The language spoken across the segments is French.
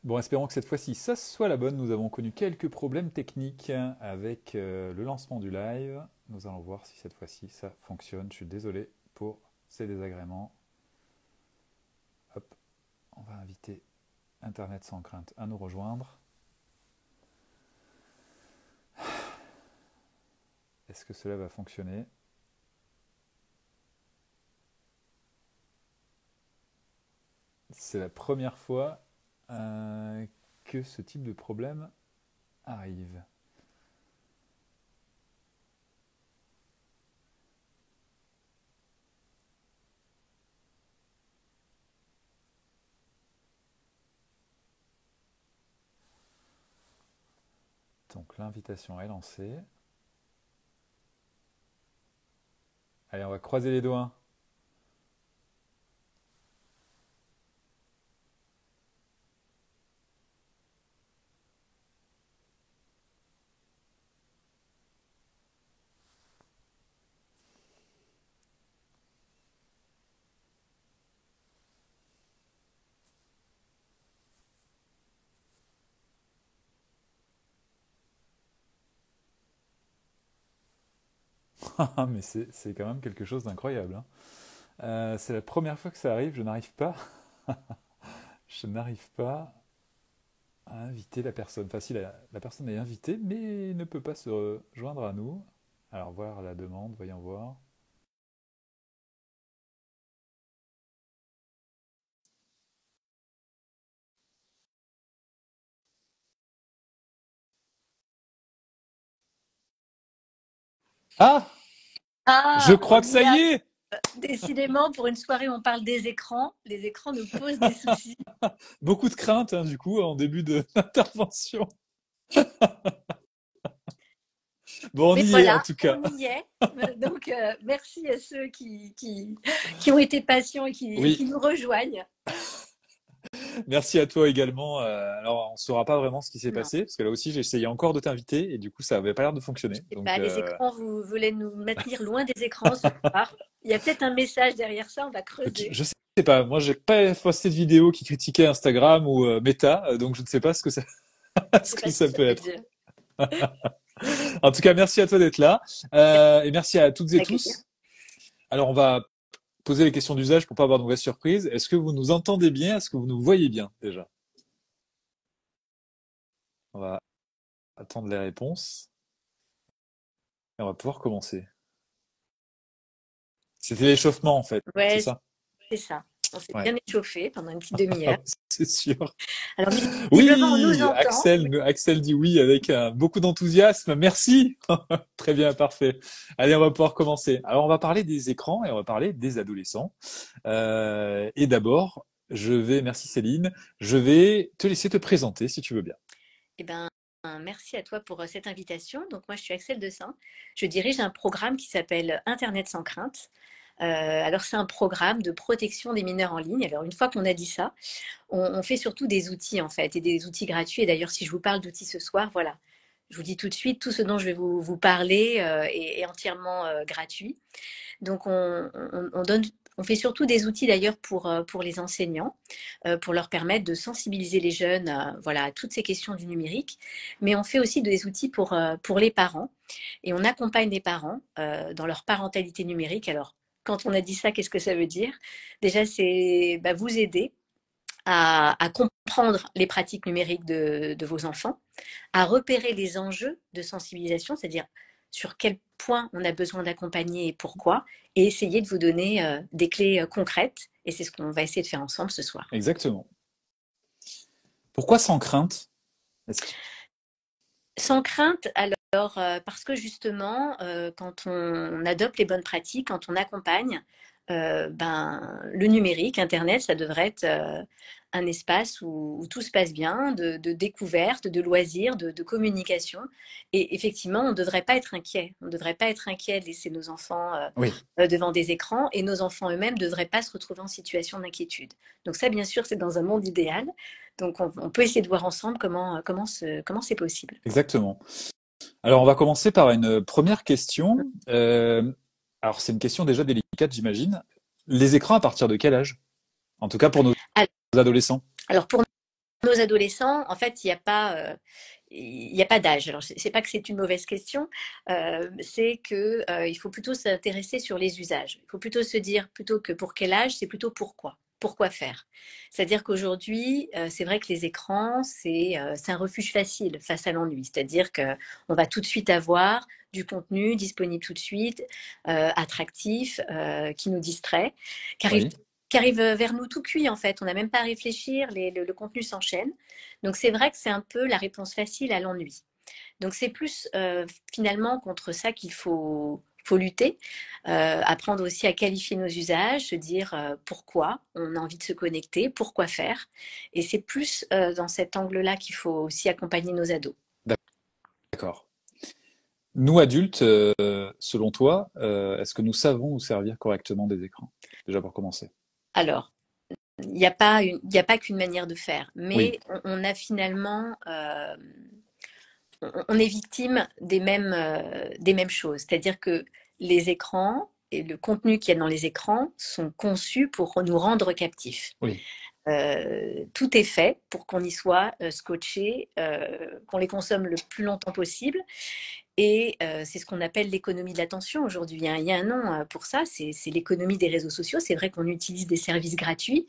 Bon, espérons que cette fois-ci, ça soit la bonne. Nous avons connu quelques problèmes techniques avec le lancement du live. Nous allons voir si cette fois-ci ça fonctionne. Je suis désolé pour ces désagréments. Hop, on va inviter Internet sans crainte à nous rejoindre. Est-ce que cela va fonctionner? C'est la première fois que ce type de problème arrive. Donc l'invitation est lancée. Allez, on va croiser les doigts. Mais c'est quand même quelque chose d'incroyable, hein. C'est la première fois que ça arrive, je n'arrive pas à inviter la personne. Enfin, si la personne est invitée, mais ne peut pas se joindre à nous. Alors, voir la demande, voyons voir. Ah, je Ah, crois que ça y Yann, est! décidément, pour une soirée où on parle des écrans, les écrans nous posent des soucis. Beaucoup de crainte, hein, du coup, en début d'intervention. Bon, on Mais y est, en voilà, tout cas. on y est. Donc, merci à ceux qui ont été patients et qui Oui, nous rejoignent. merci à toi également. Alors, on ne saura pas vraiment ce qui s'est Non, passé, parce que là aussi, j'ai essayé encore de t'inviter, et du coup, ça avait pas l'air de fonctionner. je sais Donc, pas, les écrans, vous voulez nous maintenir loin des écrans ce soir. Il y a peut-être un message derrière ça, on va écoute, creuser. je sais pas. Moi, j'ai pas posté de vidéo qui critiquait Instagram ou Meta, donc je ne sais pas ce que ça, Je ce sais que pas ce que ça ça peut veut être. dire. En tout cas, merci à toi d'être là, et merci à toutes et D'accueillir. tous. Alors, on va poser les questions d'usage pour pas avoir de mauvaises surprises. Est-ce que vous nous entendez bien? Est-ce que vous nous voyez bien déjà? On va attendre les réponses et on va pouvoir commencer. C'était l'échauffement en fait, c'est Ouais, ça? c'est ça. On s'est Ouais, bien échauffé pendant une petite demi-heure. c'est sûr. Alors, visiblement, on nous Oui, entend. Axel dit oui avec beaucoup d'enthousiasme. Merci. Très bien, parfait. Allez, on va pouvoir commencer. Alors, on va parler des écrans et on va parler des adolescents. Et d'abord, merci Céline, je vais te laisser te présenter si tu veux bien. Eh ben, merci à toi pour cette invitation. Donc, moi, je suis Axel Dessin. Je dirige un programme qui s'appelle Internet sans crainte. Alors, c'est un programme de protection des mineurs en ligne. Alors, une fois qu'on a dit ça, on fait surtout des outils, en fait, et des outils gratuits. Et d'ailleurs, si je vous parle d'outils ce soir, voilà, je vous dis tout de suite, tout ce dont je vais vous parler est entièrement gratuit. Donc, on fait surtout des outils d'ailleurs pour les enseignants, pour leur permettre de sensibiliser les jeunes voilà, à toutes ces questions du numérique. Mais on fait aussi des outils pour les parents. Et on accompagne les parents dans leur parentalité numérique. Alors, quand on a dit ça, qu'est-ce que ça veut dire? Déjà, c'est bah, vous aider à comprendre les pratiques numériques de vos enfants, à repérer les enjeux de sensibilisation, c'est-à-dire sur quel point on a besoin d'accompagner et pourquoi, et essayer de vous donner des clés concrètes. Et c'est ce qu'on va essayer de faire ensemble ce soir. Exactement. Pourquoi sans crainte? Est-ce que- Sans crainte, alors, parce que justement, quand on adopte les bonnes pratiques, quand on accompagne, ben, le numérique, Internet, ça devrait être un espace où tout se passe bien, de découverte, de loisirs, de communication. Et effectivement, on ne devrait pas être inquiet. On ne devrait pas être inquiet de laisser nos enfants Oui, devant des écrans et nos enfants eux-mêmes ne devraient pas se retrouver en situation d'inquiétude. Donc ça, bien sûr, c'est dans un monde idéal. Donc on peut essayer de voir ensemble comment c'est possible. exactement. Alors, on va commencer par une première question. Alors, c'est une question déjà délicate, j'imagine. Les écrans à partir de quel âge? En tout cas pour nos adolescents. Alors pour nos adolescents, en fait, il n'y a pas d'âge. Alors, c'est pas que c'est une mauvaise question, c'est que il faut plutôt s'intéresser sur les usages. Il faut plutôt se dire, plutôt que pour quel âge, c'est plutôt pourquoi. Pourquoi faire? C'est-à-dire qu'aujourd'hui, c'est vrai que les écrans, c'est un refuge facile face à l'ennui. C'est-à-dire qu'on va tout de suite avoir du contenu disponible tout de suite, attractif, qui nous distrait, qui arrive Oui, qui arrive vers nous tout cuit en fait. On n'a même pas à réfléchir, le contenu s'enchaîne. Donc c'est vrai que c'est un peu la réponse facile à l'ennui. Donc c'est plus finalement contre ça qu'il faut lutter, apprendre aussi à qualifier nos usages, se dire pourquoi on a envie de se connecter, pourquoi faire. Et c'est plus dans cet angle-là qu'il faut aussi accompagner nos ados. d'accord. Nous, adultes, selon toi, est-ce que nous savons nous servir correctement des écrans? Déjà pour commencer. Alors, il n'y a pas qu'une manière de faire, Oui, mais on a finalement on est victime des mêmes choses. C'est-à-dire que les écrans et le contenu qu'il y a dans les écrans sont conçus pour nous rendre captifs. oui, Tout est fait pour qu'on y soit scotché, qu'on les consomme le plus longtemps possible. Et c'est ce qu'on appelle l'économie de l'attention aujourd'hui. Hein. Il y a un nom pour ça, c'est l'économie des réseaux sociaux. C'est vrai qu'on utilise des services gratuits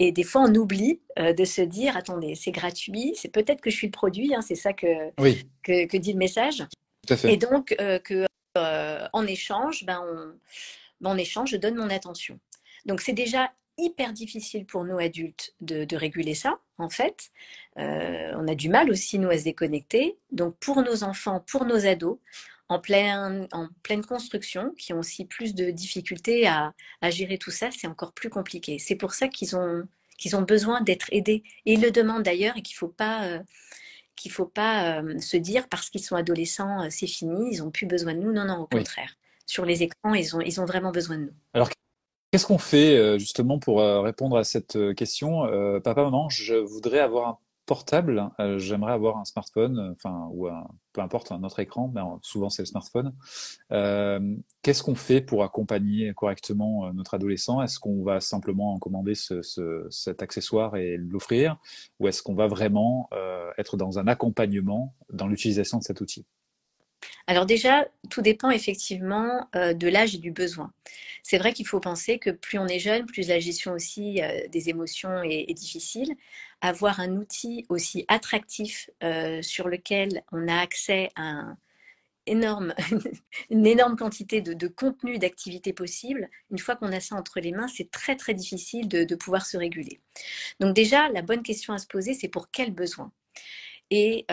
et des fois on oublie de se dire, attendez, c'est gratuit, c'est peut-être que je suis le produit, hein, c'est ça oui, que dit le message. tout à Et fait. donc, en échange, en échange, je donne mon attention. Donc, c'est déjà hyper difficile pour nous adultes de réguler ça, en fait. On a du mal aussi, nous, à se déconnecter. Donc, pour nos enfants, pour nos ados, en pleine construction, qui ont aussi plus de difficultés à gérer tout ça, c'est encore plus compliqué. C'est pour ça qu'ils ont besoin d'être aidés. Et ils le demandent d'ailleurs et qu'il faut pas se dire parce qu'ils sont adolescents, c'est fini, ils ont plus besoin de nous. Non, non, au Oui. contraire. Sur les écrans, ils ont vraiment besoin de nous. Alors, qu'est-ce qu'on fait justement pour répondre à cette question? Papa, maman, je voudrais avoir un portable, j'aimerais avoir un smartphone, enfin, peu importe, un autre écran, mais souvent c'est le smartphone. Qu'est-ce qu'on fait pour accompagner correctement notre adolescent? Est-ce qu'on va simplement commander cet accessoire et l'offrir? Ou est-ce qu'on va vraiment être dans un accompagnement dans l'utilisation de cet outil? Alors déjà, tout dépend effectivement de l'âge et du besoin. C'est vrai qu'il faut penser que plus on est jeune, plus la gestion aussi des émotions est difficile. Avoir un outil aussi attractif sur lequel on a accès à énorme, une énorme quantité de contenu, d'activités possibles, une fois qu'on a ça entre les mains, c'est très très difficile de pouvoir se réguler. Donc déjà, la bonne question à se poser, c'est pour quel besoin? Et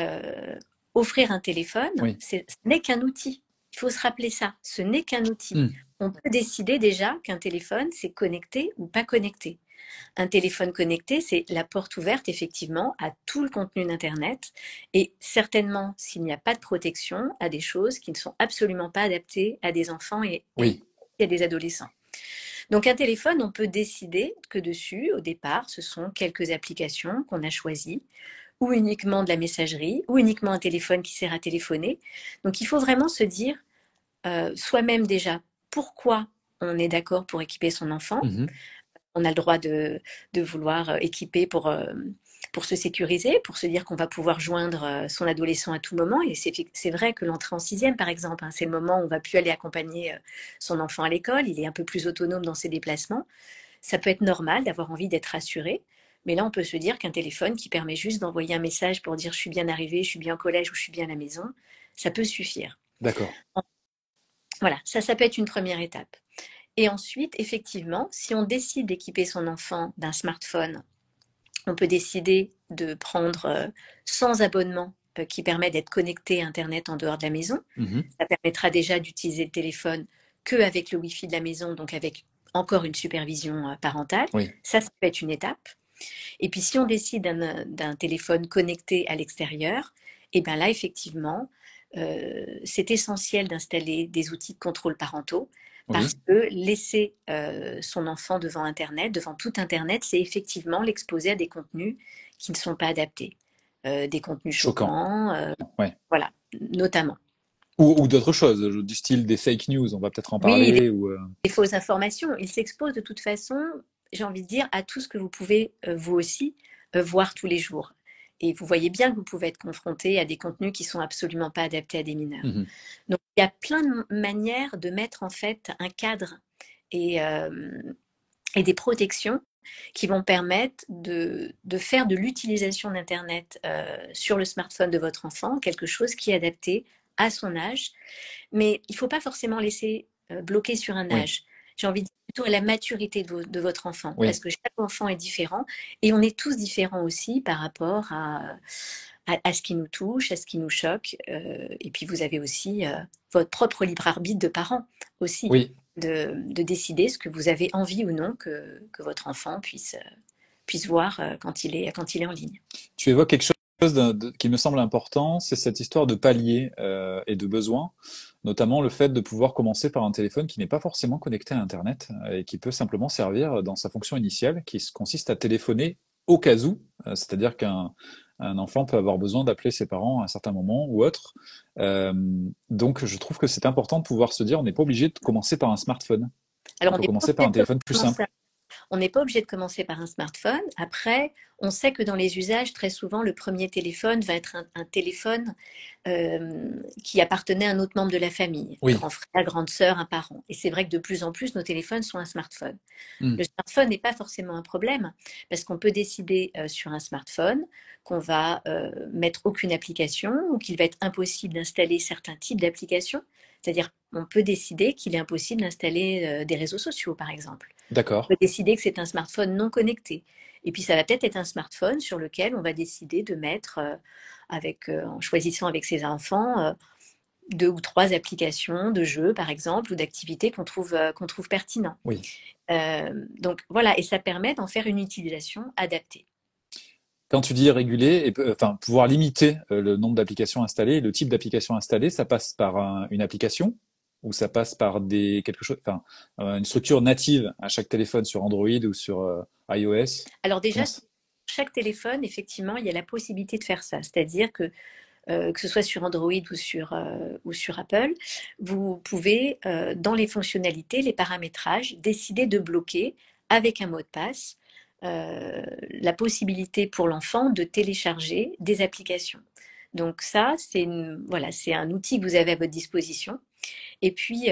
offrir un téléphone, Oui. ce n'est qu'un outil. Il faut se rappeler ça, ce n'est qu'un outil. Hmm. On peut décider déjà qu'un téléphone, c'est connecté ou pas connecté. Un téléphone connecté, c'est la porte ouverte effectivement à tout le contenu d'Internet et certainement, s'il n'y a pas de protection, à des choses qui ne sont absolument pas adaptées à des enfants et Oui. à des adolescents. Donc un téléphone, on peut décider que dessus, au départ, ce sont quelques applications qu'on a choisies, ou uniquement de la messagerie, ou uniquement un téléphone qui sert à téléphoner. Donc il faut vraiment se dire soi-même déjà pourquoi on est d'accord pour équiper son enfant. Mhm. On a le droit de vouloir équiper pour se sécuriser, pour se dire qu'on va pouvoir joindre son adolescent à tout moment. Et c'est vrai que l'entrée en sixième, par exemple, hein, c'est le moment où on va plus aller accompagner son enfant à l'école. Il est un peu plus autonome dans ses déplacements. Ça peut être normal d'avoir envie d'être rassuré. Mais là, on peut se dire qu'un téléphone qui permet juste d'envoyer un message pour dire je suis bien arrivé, je suis bien au collège ou je suis bien à la maison, ça peut suffire. D'accord. Voilà, ça peut être une première étape. Et ensuite, effectivement, si on décide d'équiper son enfant d'un smartphone, on peut décider de prendre sans abonnement qui permet d'être connecté à Internet en dehors de la maison. Mhm. Ça permettra déjà d'utiliser le téléphone qu'avec le Wi-Fi de la maison, donc avec encore une supervision parentale. Oui. Ça peut être une étape. Et puis si on décide d'un téléphone connecté à l'extérieur, et bien là, effectivement, c'est essentiel d'installer des outils de contrôle parentaux parce Oui. que laisser son enfant devant Internet, devant tout Internet, c'est effectivement l'exposer à des contenus qui ne sont pas adaptés. Des contenus Choquant. choquants, Ouais. voilà, notamment. Ou d'autres choses, du style des fake news, on va peut-être en Oui, parler, ou des fausses informations. Il s'expose de toute façon, j'ai envie de dire, à tout ce que vous pouvez, vous aussi, voir tous les jours. Et vous voyez bien que vous pouvez être confronté à des contenus qui sont absolument pas adaptés à des mineurs. Mhm. Donc, il y a plein de manières de mettre en fait un cadre et des protections qui vont permettre de faire de l'utilisation d'Internet sur le smartphone de votre enfant quelque chose qui est adapté à son âge. Mais il ne faut pas forcément laisser bloquer sur un Oui, âge. J'ai envie de dire plutôt à la maturité de votre enfant, parce oui. que chaque enfant est différent et on est tous différents aussi par rapport à ce qui nous touche, à ce qui nous choque. Et puis vous avez aussi votre propre libre arbitre de parents aussi, Oui. de décider ce que vous avez envie ou non que votre enfant puisse voir quand il est en ligne. Tu évoques quelque chose qui me semble important, c'est cette histoire de palier et de besoin, notamment le fait de pouvoir commencer par un téléphone qui n'est pas forcément connecté à Internet et qui peut simplement servir dans sa fonction initiale, qui consiste à téléphoner au cas où, c'est-à-dire qu'un enfant peut avoir besoin d'appeler ses parents à un certain moment ou autre. Euh, donc je trouve que c'est important de pouvoir se dire, on n'est pas obligé de commencer par un smartphone, on Alors on peut n'est pas commencer par un obligé de téléphone plus commencer simple. On n'est pas obligé de commencer par un smartphone. Après, on sait que dans les usages, très souvent, le premier téléphone va être un téléphone qui appartenait à un autre membre de la famille, un Oui. grand frère, grande sœur, un parent. Et c'est vrai que de plus en plus, nos téléphones sont un smartphone. Hmm. Le smartphone n'est pas forcément un problème parce qu'on peut décider sur un smartphone qu'on va mettre aucune application ou qu'il va être impossible d'installer certains types d'applications. C'est-à-dire, on peut décider qu'il est impossible d'installer des réseaux sociaux, par exemple. On D'accord. peut décider que c'est un smartphone non connecté. Et puis, ça va peut-être être un smartphone sur lequel on va décider de mettre, en choisissant avec ses enfants, 2 ou 3 applications de jeux, par exemple, ou d'activités qu'on trouve pertinents. Oui. Donc voilà, et ça permet d'en faire une utilisation adaptée. Quand tu dis réguler, enfin pouvoir limiter le nombre d'applications installées, le type d'application installée, ça passe par une application ou ça passe par quelque chose, enfin une structure native à chaque téléphone sur Android ou sur iOS. Alors déjà, Comment sur chaque téléphone, effectivement, il y a la possibilité de faire ça. C'est-à-dire que ce soit sur Android ou sur Apple, vous pouvez, dans les fonctionnalités, les paramétrages, décider de bloquer avec un mot de passe la possibilité pour l'enfant de télécharger des applications. Donc ça, voilà, c'est un outil que vous avez à votre disposition. Et puis,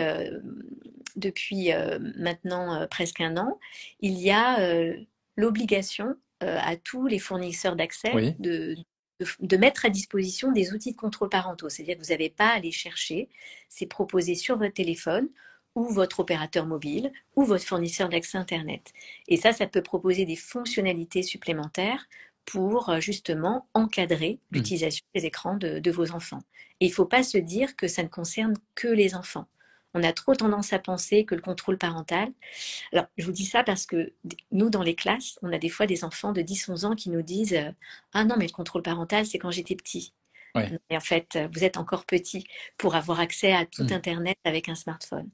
depuis maintenant presque un an, il y a l'obligation à tous les fournisseurs d'accès Oui. de mettre à disposition des outils de contrôle parentaux. C'est-à-dire que vous n'avez pas à aller chercher, c'est proposé sur votre téléphone ou votre opérateur mobile ou votre fournisseur d'accès Internet. Et ça peut proposer des fonctionnalités supplémentaires pour justement encadrer Hmm. l'utilisation des écrans de vos enfants. Et il ne faut pas se dire que ça ne concerne que les enfants. On a trop tendance à penser que le contrôle parental. Alors, je vous dis ça parce que nous, dans les classes, on a des fois des enfants de 10-11 ans qui nous disent ah non, mais le contrôle parental, c'est quand j'étais petit. Ouais. Et en fait, vous êtes encore petit pour avoir accès à tout Hmm. Internet avec un smartphone.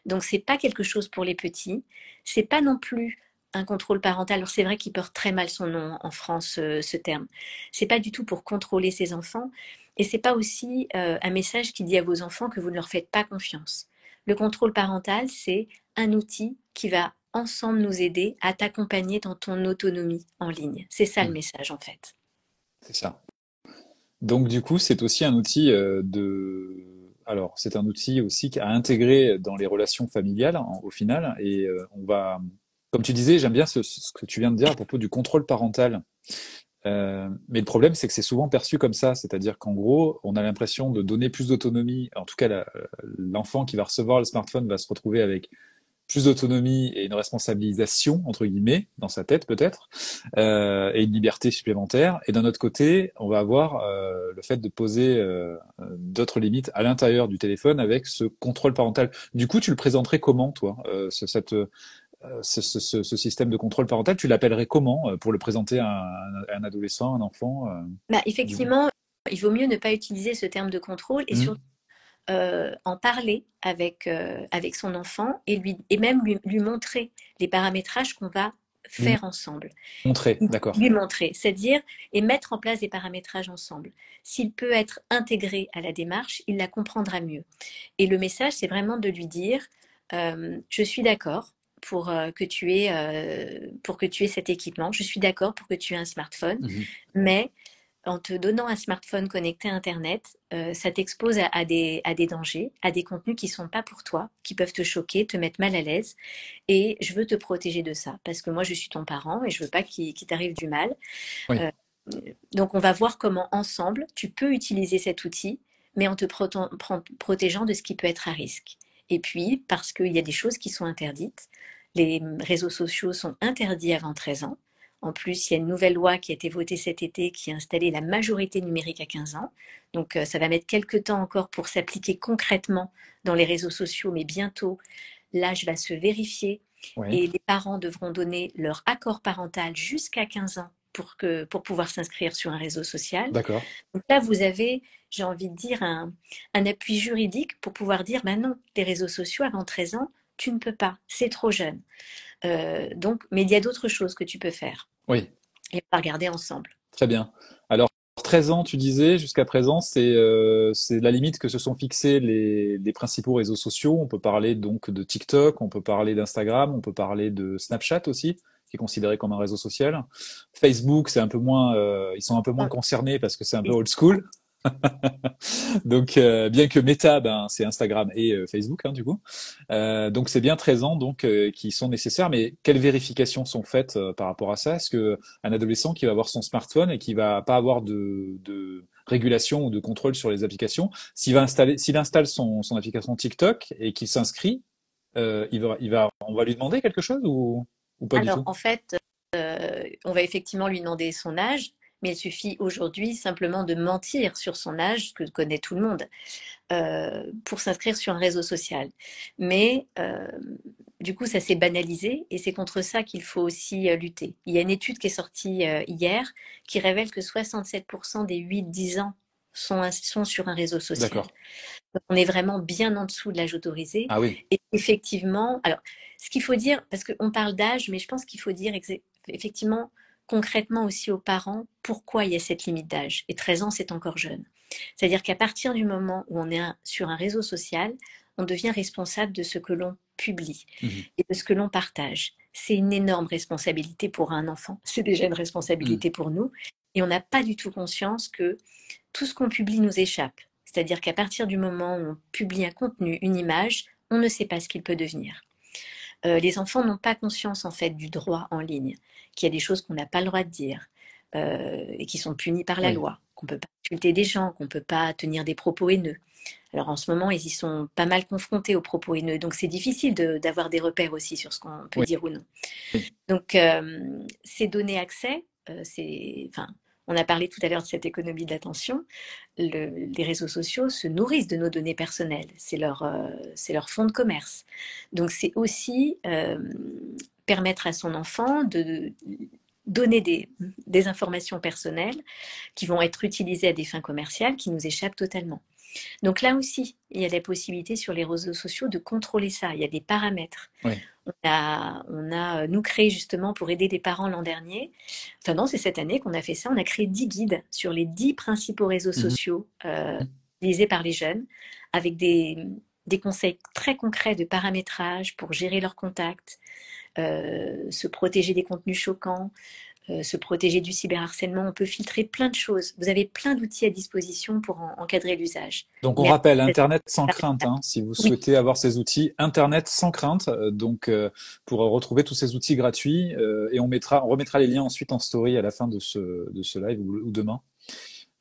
Donc, c'est pas quelque chose pour les petits. C'est pas non plus un contrôle parental. Alors, c'est vrai qu'il porte très mal son nom en France, ce terme. C'est pas du tout pour contrôler ses enfants. Et c'est pas aussi un message qui dit à vos enfants que vous ne leur faites pas confiance. Le contrôle parental, c'est un outil qui va ensemble nous aider à t'accompagner dans ton autonomie en ligne. C'est ça le Hmm. message en fait. C'est ça. Donc du coup, c'est aussi un outil alors, c'est un outil aussi à intégrer dans les relations familiales au final. Et on va, comme tu disais, j'aime bien ce que tu viens de dire à propos du contrôle parental. Mais le problème, c'est que c'est souvent perçu comme ça, c'est-à-dire qu'en gros, on a l'impression de donner plus d'autonomie. En tout cas, l'enfant qui va recevoir le smartphone va se retrouver avec plus d'autonomie et une responsabilisation, entre guillemets, dans sa tête peut-être, et une liberté supplémentaire. Et d'un autre côté, on va avoir le fait de poser d'autres limites à l'intérieur du téléphone avec ce contrôle parental. Du coup, tu le présenterais comment, toi, ce système de contrôle parental, tu l'appellerais comment pour le présenter à un adolescent, un enfant Bah, du... effectivement, il vaut mieux ne pas utiliser ce terme de contrôle et Hmm. surtout en parler avec son enfant et même lui montrer les paramétrages qu'on va Lui faire ensemble. montrer, d'accord. Lui montrer, c'est-à-dire et mettre en place des paramétrages ensemble. S'il peut être intégré à la démarche, il la comprendra mieux. Et le message, c'est vraiment de lui dire, je suis d'accord, pour que tu aies cet équipement. Je suis d'accord pour que tu aies un smartphone, Mhm. mais en te donnant un smartphone connecté à Internet, ça t'expose à des dangers, à des contenus qui sont pas pour toi, qui peuvent te choquer, te mettre mal à l'aise. Et je veux te protéger de ça, parce que moi, je suis ton parent et je veux pas qu'il t'arrive du mal. Oui, Euh, donc, on va voir comment ensemble, tu peux utiliser cet outil, mais en te protégeant de ce qui peut être à risque. Et puis, parce qu'il y a des choses qui sont interdites. Les réseaux sociaux sont interdits avant 13 ans. En plus, il y a une nouvelle loi qui a été votée cet été qui a installé la majorité numérique à 15 ans. Donc, ça va mettre quelques temps encore pour s'appliquer concrètement dans les réseaux sociaux, mais bientôt, l'âge va se vérifier oui, et les parents devront donner leur accord parental jusqu'à 15 ans pour pouvoir s'inscrire sur un réseau social. d'accord. Donc là, vous avez, j'ai envie de dire, un appui juridique pour pouvoir dire, ben non, les réseaux sociaux avant 13 ans, tu ne peux pas, c'est trop jeune. Donc, mais il y a d'autres choses que tu peux faire Oui, et on va regarder ensemble. très bien. Alors, 13 ans, tu disais, jusqu'à présent, c'est la limite que se sont fixés les principaux réseaux sociaux. On peut parler donc de TikTok, on peut parler d'Instagram, on peut parler de Snapchat aussi, qui est considéré comme un réseau social. Facebook, c'est un peu moins, ils sont un peu moins On- concernés parce que c'est un peu et- old school. Donc, bien que Meta, ben, c'est Instagram et Facebook, hein, du coup. Donc, c'est bien 13 ans donc qui sont nécessaires. Mais quelles vérifications sont faites par rapport à ça? Est-ce que un adolescent qui va avoir son smartphone et qui va pas avoir de régulation ou de contrôle sur les applications, s'il installe son application TikTok et qu'il s'inscrit, on va lui demander quelque chose ou pas du Alors, tout? en fait, on va effectivement lui demander son âge, mais il suffit aujourd'hui simplement de mentir sur son âge, ce que connaît tout le monde. Pour s'inscrire sur un réseau social. Mais du coup, ça s'est banalisé et c'est contre ça qu'il faut aussi lutter. Il y a une étude qui est sortie hier qui révèle que 67% des 8-10 ans sont sur un réseau social. D'accord. Donc, on est vraiment bien en dessous de l'âge autorisé. Ah oui. Et effectivement, alors, ce qu'il faut dire, parce qu'on parle d'âge, mais je pense qu'il faut dire effectivement concrètement aussi aux parents pourquoi il y a cette limite d'âge. Et 13 ans, c'est encore jeune. C'est-à-dire qu'à partir du moment où on est sur un réseau social, on devient responsable de ce que l'on publie Mhm. et de ce que l'on partage. C'est une énorme responsabilité pour un enfant. C'est déjà une Mhm. responsabilité pour nous. Et on n'a pas du tout conscience que tout ce qu'on publie nous échappe. C'est-à-dire qu'à partir du moment où on publie un contenu, une image, on ne sait pas ce qu'il peut devenir. Les enfants n'ont pas conscience en fait du droit en ligne, qu'il y a des choses qu'on n'a pas le droit de dire et qui sont punies par la Oui. loi, qu'on ne peut pas insulter des gens, qu'on ne peut pas tenir des propos haineux. Alors en ce moment, ils y sont pas mal confrontés aux propos haineux, donc c'est difficile d'avoir des repères aussi sur ce qu'on peut Oui. dire ou non. Oui. Donc ces données accès, enfin, on a parlé tout à l'heure de cette économie de l'attention. Les réseaux sociaux se nourrissent de nos données personnelles. C'est leur fonds de commerce. Donc c'est aussi permettre à son enfant de donner des informations personnelles qui vont être utilisées à des fins commerciales qui nous échappent totalement. Donc là aussi, il y a des possibilités sur les réseaux sociaux de contrôler ça. Il y a des paramètres. Oui. Nous créé justement pour aider les parents l'an dernier. Enfin non, c'est cette année qu'on a fait ça. On a créé 10 guides sur les 10 principaux réseaux Mhm. sociaux utilisés par les jeunes, avec des conseils très concrets de paramétrage pour gérer leurs contacts, se protéger des contenus choquants, se protéger du cyberharcèlement. On peut filtrer plein de choses. Vous avez plein d'outils à disposition pour encadrer l'usage. Donc on Mais rappelle Internet sans crainte, hein, si vous oui, souhaitez avoir ces outils, Internet sans crainte. Donc pour retrouver tous ces outils gratuits et on remettra les liens ensuite en story à la fin de ce live ou demain.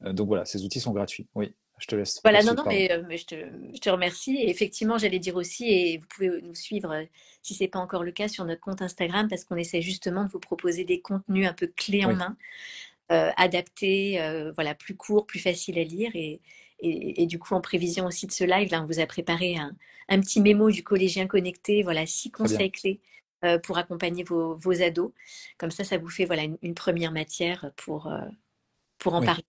Donc voilà, ces outils sont gratuits. Oui, je te laisse voilà, non, poursuivre, non, pardon. mais je te remercie. Et effectivement, j'allais dire aussi, et vous pouvez nous suivre si ce n'est pas encore le cas sur notre compte Instagram, parce qu'on essaie justement de vous proposer des contenus un peu clés en Oui, main, adaptés, voilà, plus courts, plus faciles à lire. Et du coup, en prévision aussi de ce live, là, on vous a préparé un petit mémo du collégien connecté, voilà, 6 très bien. conseils clés pour accompagner vos ados. Comme ça vous fait voilà, une première matière pour en Oui. parler.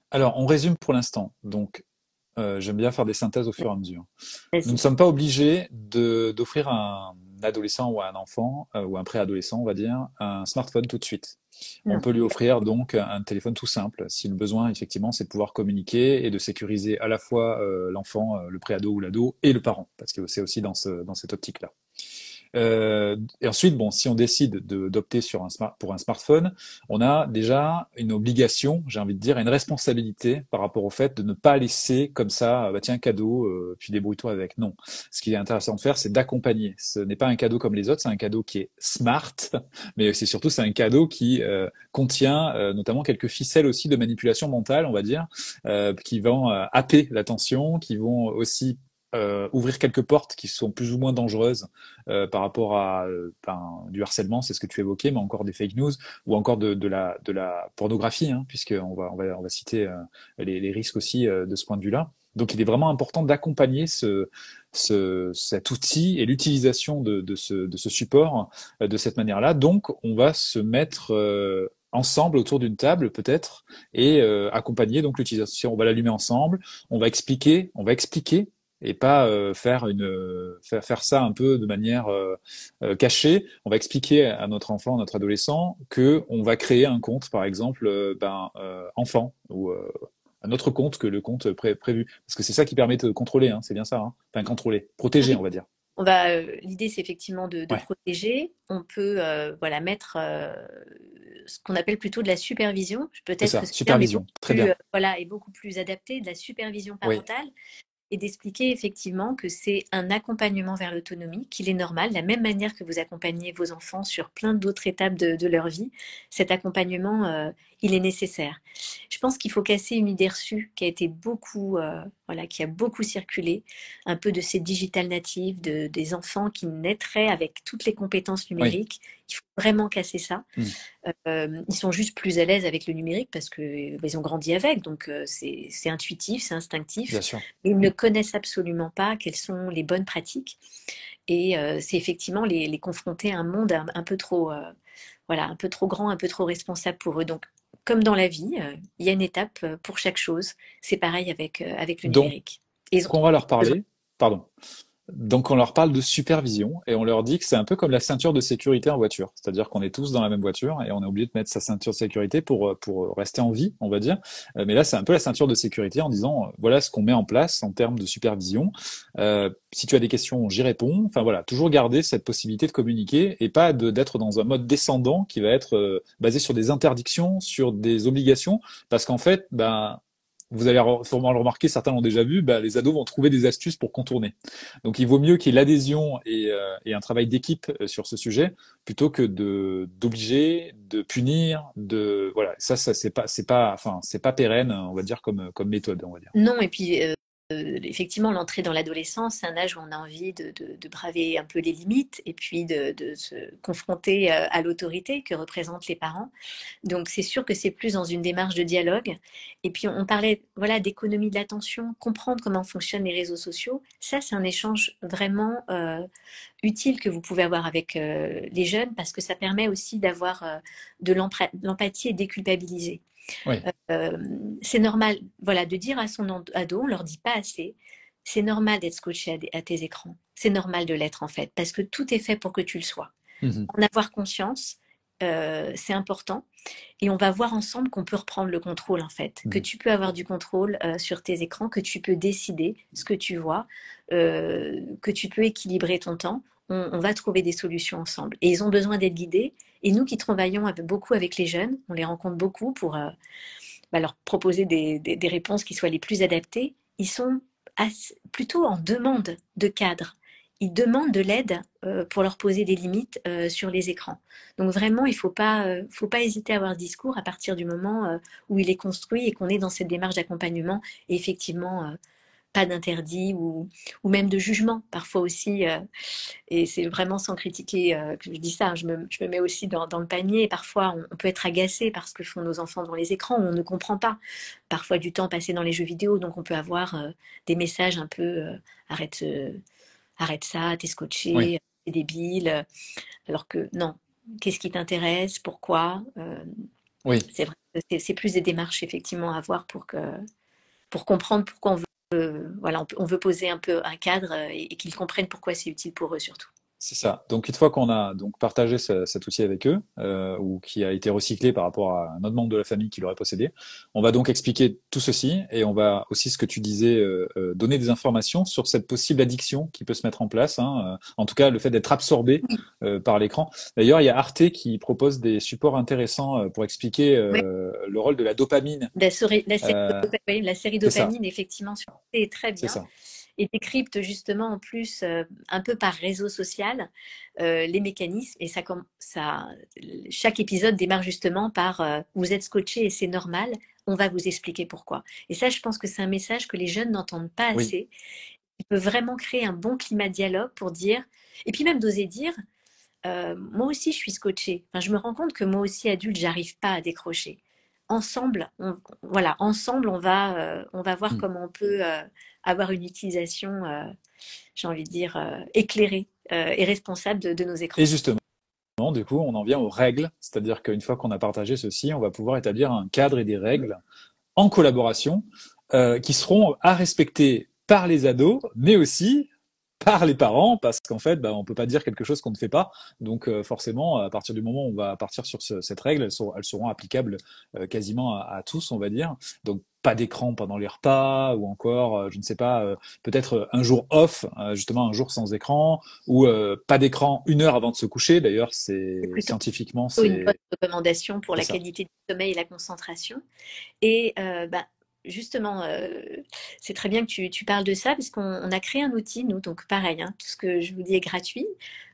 Alors on résume pour l'instant. Donc j'aime bien faire des synthèses au fur et à mesure. Nous ne Vas-y. sommes pas obligés d'offrir à un adolescent ou à un enfant ou un préadolescent, on va dire, un smartphone tout de suite. On Non. peut lui offrir donc un téléphone tout simple. Si le besoin, effectivement, c'est de pouvoir communiquer et de sécuriser à la fois l'enfant, le préado ou l'ado et le parent, parce que c'est aussi dans cette optique-là. Et ensuite, bon, si on décide d'opter pour un smartphone, on a déjà une obligation, j'ai envie de dire, une responsabilité par rapport au fait de ne pas laisser comme ça, bah tiens, cadeau, puis débrouille-toi avec. Non. Ce qui est intéressant de faire, c'est d'accompagner. Ce n'est pas un cadeau comme les autres, c'est un cadeau qui est smart, mais c'est un cadeau qui contient notamment quelques ficelles aussi de manipulation mentale, on va dire, qui vont happer l'attention, qui vont aussi ouvrir quelques portes qui sont plus ou moins dangereuses par rapport à du harcèlement, c'est ce que tu évoquais, mais encore des fake news ou encore de la pornographie, hein, puisque on va citer les risques aussi de ce point de vue-là. Donc, il est vraiment important d'accompagner cet outil et l'utilisation de ce support de cette manière-là. Donc, on va se mettre ensemble autour d'une table peut-être et accompagner donc l'utilisation. On va l'allumer ensemble, on va expliquer et pas faire ça un peu de manière cachée. On va expliquer à notre enfant, à notre adolescent, que on va créer un compte, par exemple, enfant ou un autre compte que le compte prévu. Parce que c'est ça qui permet de contrôler, hein, c'est bien ça. Hein. Enfin, contrôler, protéger, on va dire. L'idée, c'est effectivement de Ouais, protéger. On peut voilà, mettre ce qu'on appelle plutôt de la supervision. c'est Peut-être que ça. ce terme est Supervision, très bien. voilà, est beaucoup plus adapté, de la supervision Oui, parentale. Et d'expliquer effectivement que c'est un accompagnement vers l'autonomie, qu'il est normal, de la même manière que vous accompagnez vos enfants sur plein d'autres étapes de leur vie, cet accompagnement, il est nécessaire. Je pense qu'il faut casser une idée reçue qui a été beaucoup, voilà, qui a beaucoup circulé, un peu de ces digital natives, des enfants qui naîtraient avec toutes les compétences oui, numériques. Il faut vraiment casser ça. mm, Ils sont juste plus à l'aise avec le numérique parce que ils ont grandi avec, donc c'est intuitif, c'est bien instinctif. sûr. Mais ils ne connaissent absolument pas quelles sont les bonnes pratiques. Et c'est effectivement les confronter à un monde un peu trop, voilà, un peu trop grand, un peu trop responsable pour eux. Donc, comme dans la vie, il y a une étape pour chaque chose. C'est pareil avec le Donc, numérique. Et ils ont on va leur besoin. parler. Pardon. Donc on leur parle de supervision et on leur dit que c'est un peu comme la ceinture de sécurité en voiture. C'est-à-dire qu'on est tous dans la même voiture et on est obligé de mettre sa ceinture de sécurité pour rester en vie, on va dire. Mais là, c'est un peu la ceinture de sécurité en disant, voilà ce qu'on met en place en termes de supervision. Si tu as des questions, j'y réponds. Enfin voilà, toujours garder cette possibilité de communiquer et pas d'être dans un mode descendant qui va être basé sur des interdictions, sur des obligations. Parce qu'en fait, ben, vous allez sûrement le remarquer, certains l'ont déjà vu, bah, les ados vont trouver des astuces pour contourner. Donc il vaut mieux qu'il y ait l'adhésion et un travail d'équipe sur ce sujet plutôt que d'obliger, de punir, de voilà. Ça c'est pas pérenne, on va dire comme méthode, on va dire. Non, et puis effectivement, l'entrée dans l'adolescence, c'est un âge où on a envie de braver un peu les limites et puis de se confronter à l'autorité que représentent les parents. Donc c'est sûr que c'est plus dans une démarche de dialogue. Et puis on parlait voilà d'économie de l'attention, comprendre comment fonctionnent les réseaux sociaux. Ça, c'est un échange vraiment utile que vous pouvez avoir avec les jeunes parce que ça permet aussi d'avoir de l'empathie et déculpabiliser. Oui. C'est normal, voilà, de dire à son ado, on leur dit pas assez, c'est normal d'être scotché à tes écrans. C'est normal de l'être en fait, parce que tout est fait pour que tu le sois. Mhm. En avoir conscience, c'est important. Et on va voir ensemble qu'on peut reprendre le contrôle en fait, que Mhm. tu peux avoir du contrôle sur tes écrans, que tu peux décider ce que tu vois, que tu peux équilibrer ton temps. On va trouver des solutions ensemble. Et ils ont besoin d'être guidés. Et nous qui travaillons beaucoup avec les jeunes, on les rencontre beaucoup pour leur proposer des réponses qui soient les plus adaptées, ils sont plutôt en demande de cadre. Ils demandent de l'aide pour leur poser des limites sur les écrans. Donc vraiment, il ne faut pas hésiter à avoir ce discours à partir du moment où il est construit et qu'on est dans cette démarche d'accompagnement. Et effectivement, pas d'interdit ou même de jugement, parfois aussi. Et c'est vraiment sans critiquer que je dis ça. Je me mets aussi dans le panier. Et parfois, on peut être agacé par ce que font nos enfants devant les écrans. On ne comprend pas. Parfois, du temps passé dans les jeux vidéo. Donc, on peut avoir des messages un peu arrête, arrête ça, t'es Oui. scotché, t'es débile. Alors que non. Qu'est-ce qui t'intéresse? Pourquoi? Oui. C'est vrai. C'est plus des démarches effectivement à avoir pour comprendre pourquoi on veut, voilà, on veut poser un peu un cadre et qu'ils comprennent pourquoi c'est utile pour eux surtout. C'est ça. Donc, une fois qu'on a donc partagé cet outil avec eux, ou qui a été recyclé par rapport à un autre membre de la famille qui l'aurait possédé, on va donc expliquer tout ceci et on va aussi, ce que tu disais, donner des informations sur cette possible addiction qui peut se mettre en place, hein, en tout cas, le fait d'être absorbé par l'écran. D'ailleurs, il y a Arte qui propose des supports intéressants pour expliquer Oui, le rôle de la dopamine. la série, Euh, oui, la série c'est ça, dopamine, effectivement, sur Arte est très c'est bien ça. et décrypte justement en plus un peu par réseau social les mécanismes et chaque épisode démarre justement par vous êtes scotché et c'est normal, on va vous expliquer pourquoi. Et ça, je pense que c'est un message que les jeunes n'entendent pas Oui, assez. Il peut vraiment créer un bon climat de dialogue pour dire, et puis même d'oser dire, moi aussi je suis scotché. Enfin, je me rends compte que moi aussi adulte, j'arrive pas à décrocher. Ensemble, voilà, ensemble, on va voir hmm. comment on peut avoir une utilisation, j'ai envie de dire, éclairée et responsable de nos Et écrans. justement, du coup, on en vient aux règles, c'est-à-dire qu'une fois qu'on a partagé ceci, on va pouvoir établir un cadre et des règles en collaboration qui seront à respecter par les ados, mais aussi par les parents, parce qu'en fait, bah, on peut pas dire quelque chose qu'on ne fait pas. Donc forcément, à partir du moment où on va partir sur cette règle, elles seront applicables quasiment à tous, on va dire. Donc pas d'écran pendant les repas, ou encore, je ne sais pas, peut-être un jour off, justement un jour sans écran, ou pas d'écran 1 heure avant de se coucher. D'ailleurs, C'est c'est plutôt scientifiquement, une bonne recommandation pour c'est la ça. qualité du sommeil et la concentration. Et justement, c'est très bien que tu parles de ça, parce qu'on a créé un outil, nous, donc pareil, hein, tout ce que je vous dis est gratuit,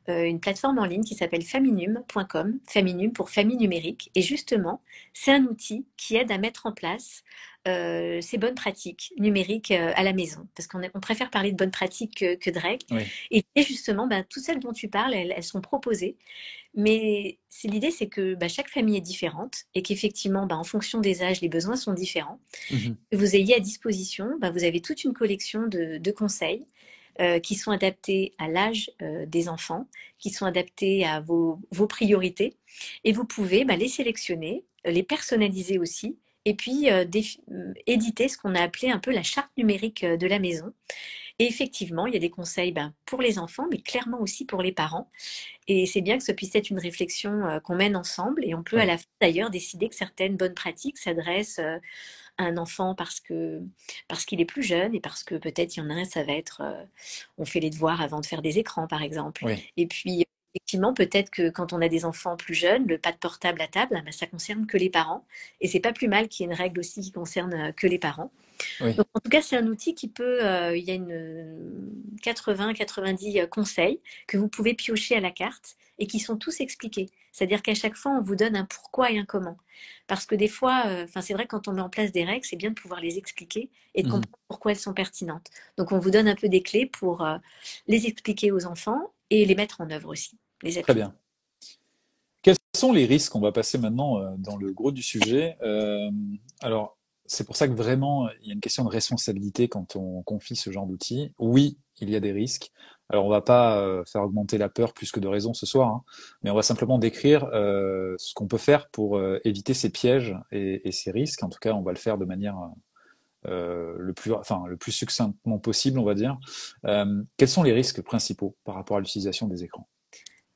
une plateforme en ligne qui s'appelle faminum.com, Faminum pour famille numérique. Et justement, c'est un outil qui aide à mettre en place ces bonnes pratiques numériques à la maison, parce on préfère parler de bonnes pratiques que de règles. Oui. Et justement, toutes celles dont tu parles, elles sont proposées, mais l'idée, c'est que chaque famille est différente et qu'effectivement, en fonction des âges, les besoins sont différents. Mhm. Que vous ayez à disposition, vous avez toute une collection de conseils qui sont adaptés à l'âge des enfants, qui sont adaptés à vos priorités. Et vous pouvez les sélectionner, les personnaliser aussi, et puis éditer ce qu'on a appelé un peu la charte numérique de la maison. Et effectivement, il y a des conseils pour les enfants, mais clairement aussi pour les parents. Et c'est bien que ce puisse être une réflexion qu'on mène ensemble. Et on peut à Oui. la fin d'ailleurs décider que certaines bonnes pratiques s'adressent à un enfant parce qu'il est plus jeune, et parce que peut-être il y en a un, ça va être on fait les devoirs avant de faire des écrans, par exemple. Oui. Et puis effectivement, peut-être que quand on a des enfants plus jeunes, le pas de portable à table, ça concerne que les parents. Et c'est pas plus mal qu'il y ait une règle aussi qui concerne que les parents. Oui. Donc, en tout cas, c'est un outil qui peut, il y a 80-90 conseils que vous pouvez piocher à la carte et qui sont tous expliqués. C'est-à-dire qu'à chaque fois, on vous donne un pourquoi et un comment. Parce que des fois, c'est vrai, quand on met en place des règles, c'est bien de pouvoir les expliquer et de Mhm. comprendre pourquoi elles sont pertinentes. Donc, on vous donne un peu des clés pour les expliquer aux enfants et les mettre en œuvre aussi, les Très appliquer. bien. Quels sont les risques? On va passer maintenant dans le gros du sujet. Alors, c'est pour ça que vraiment, il y a une question de responsabilité quand on confie ce genre d'outils. Oui, il y a des risques. Alors, on va pas faire augmenter la peur plus que de raison ce soir, hein, mais on va simplement décrire ce qu'on peut faire pour éviter ces pièges et ces risques. En tout cas, on va le faire de manière le plus succinctement possible, on va dire. Quels sont les risques principaux par rapport à l'utilisation des écrans?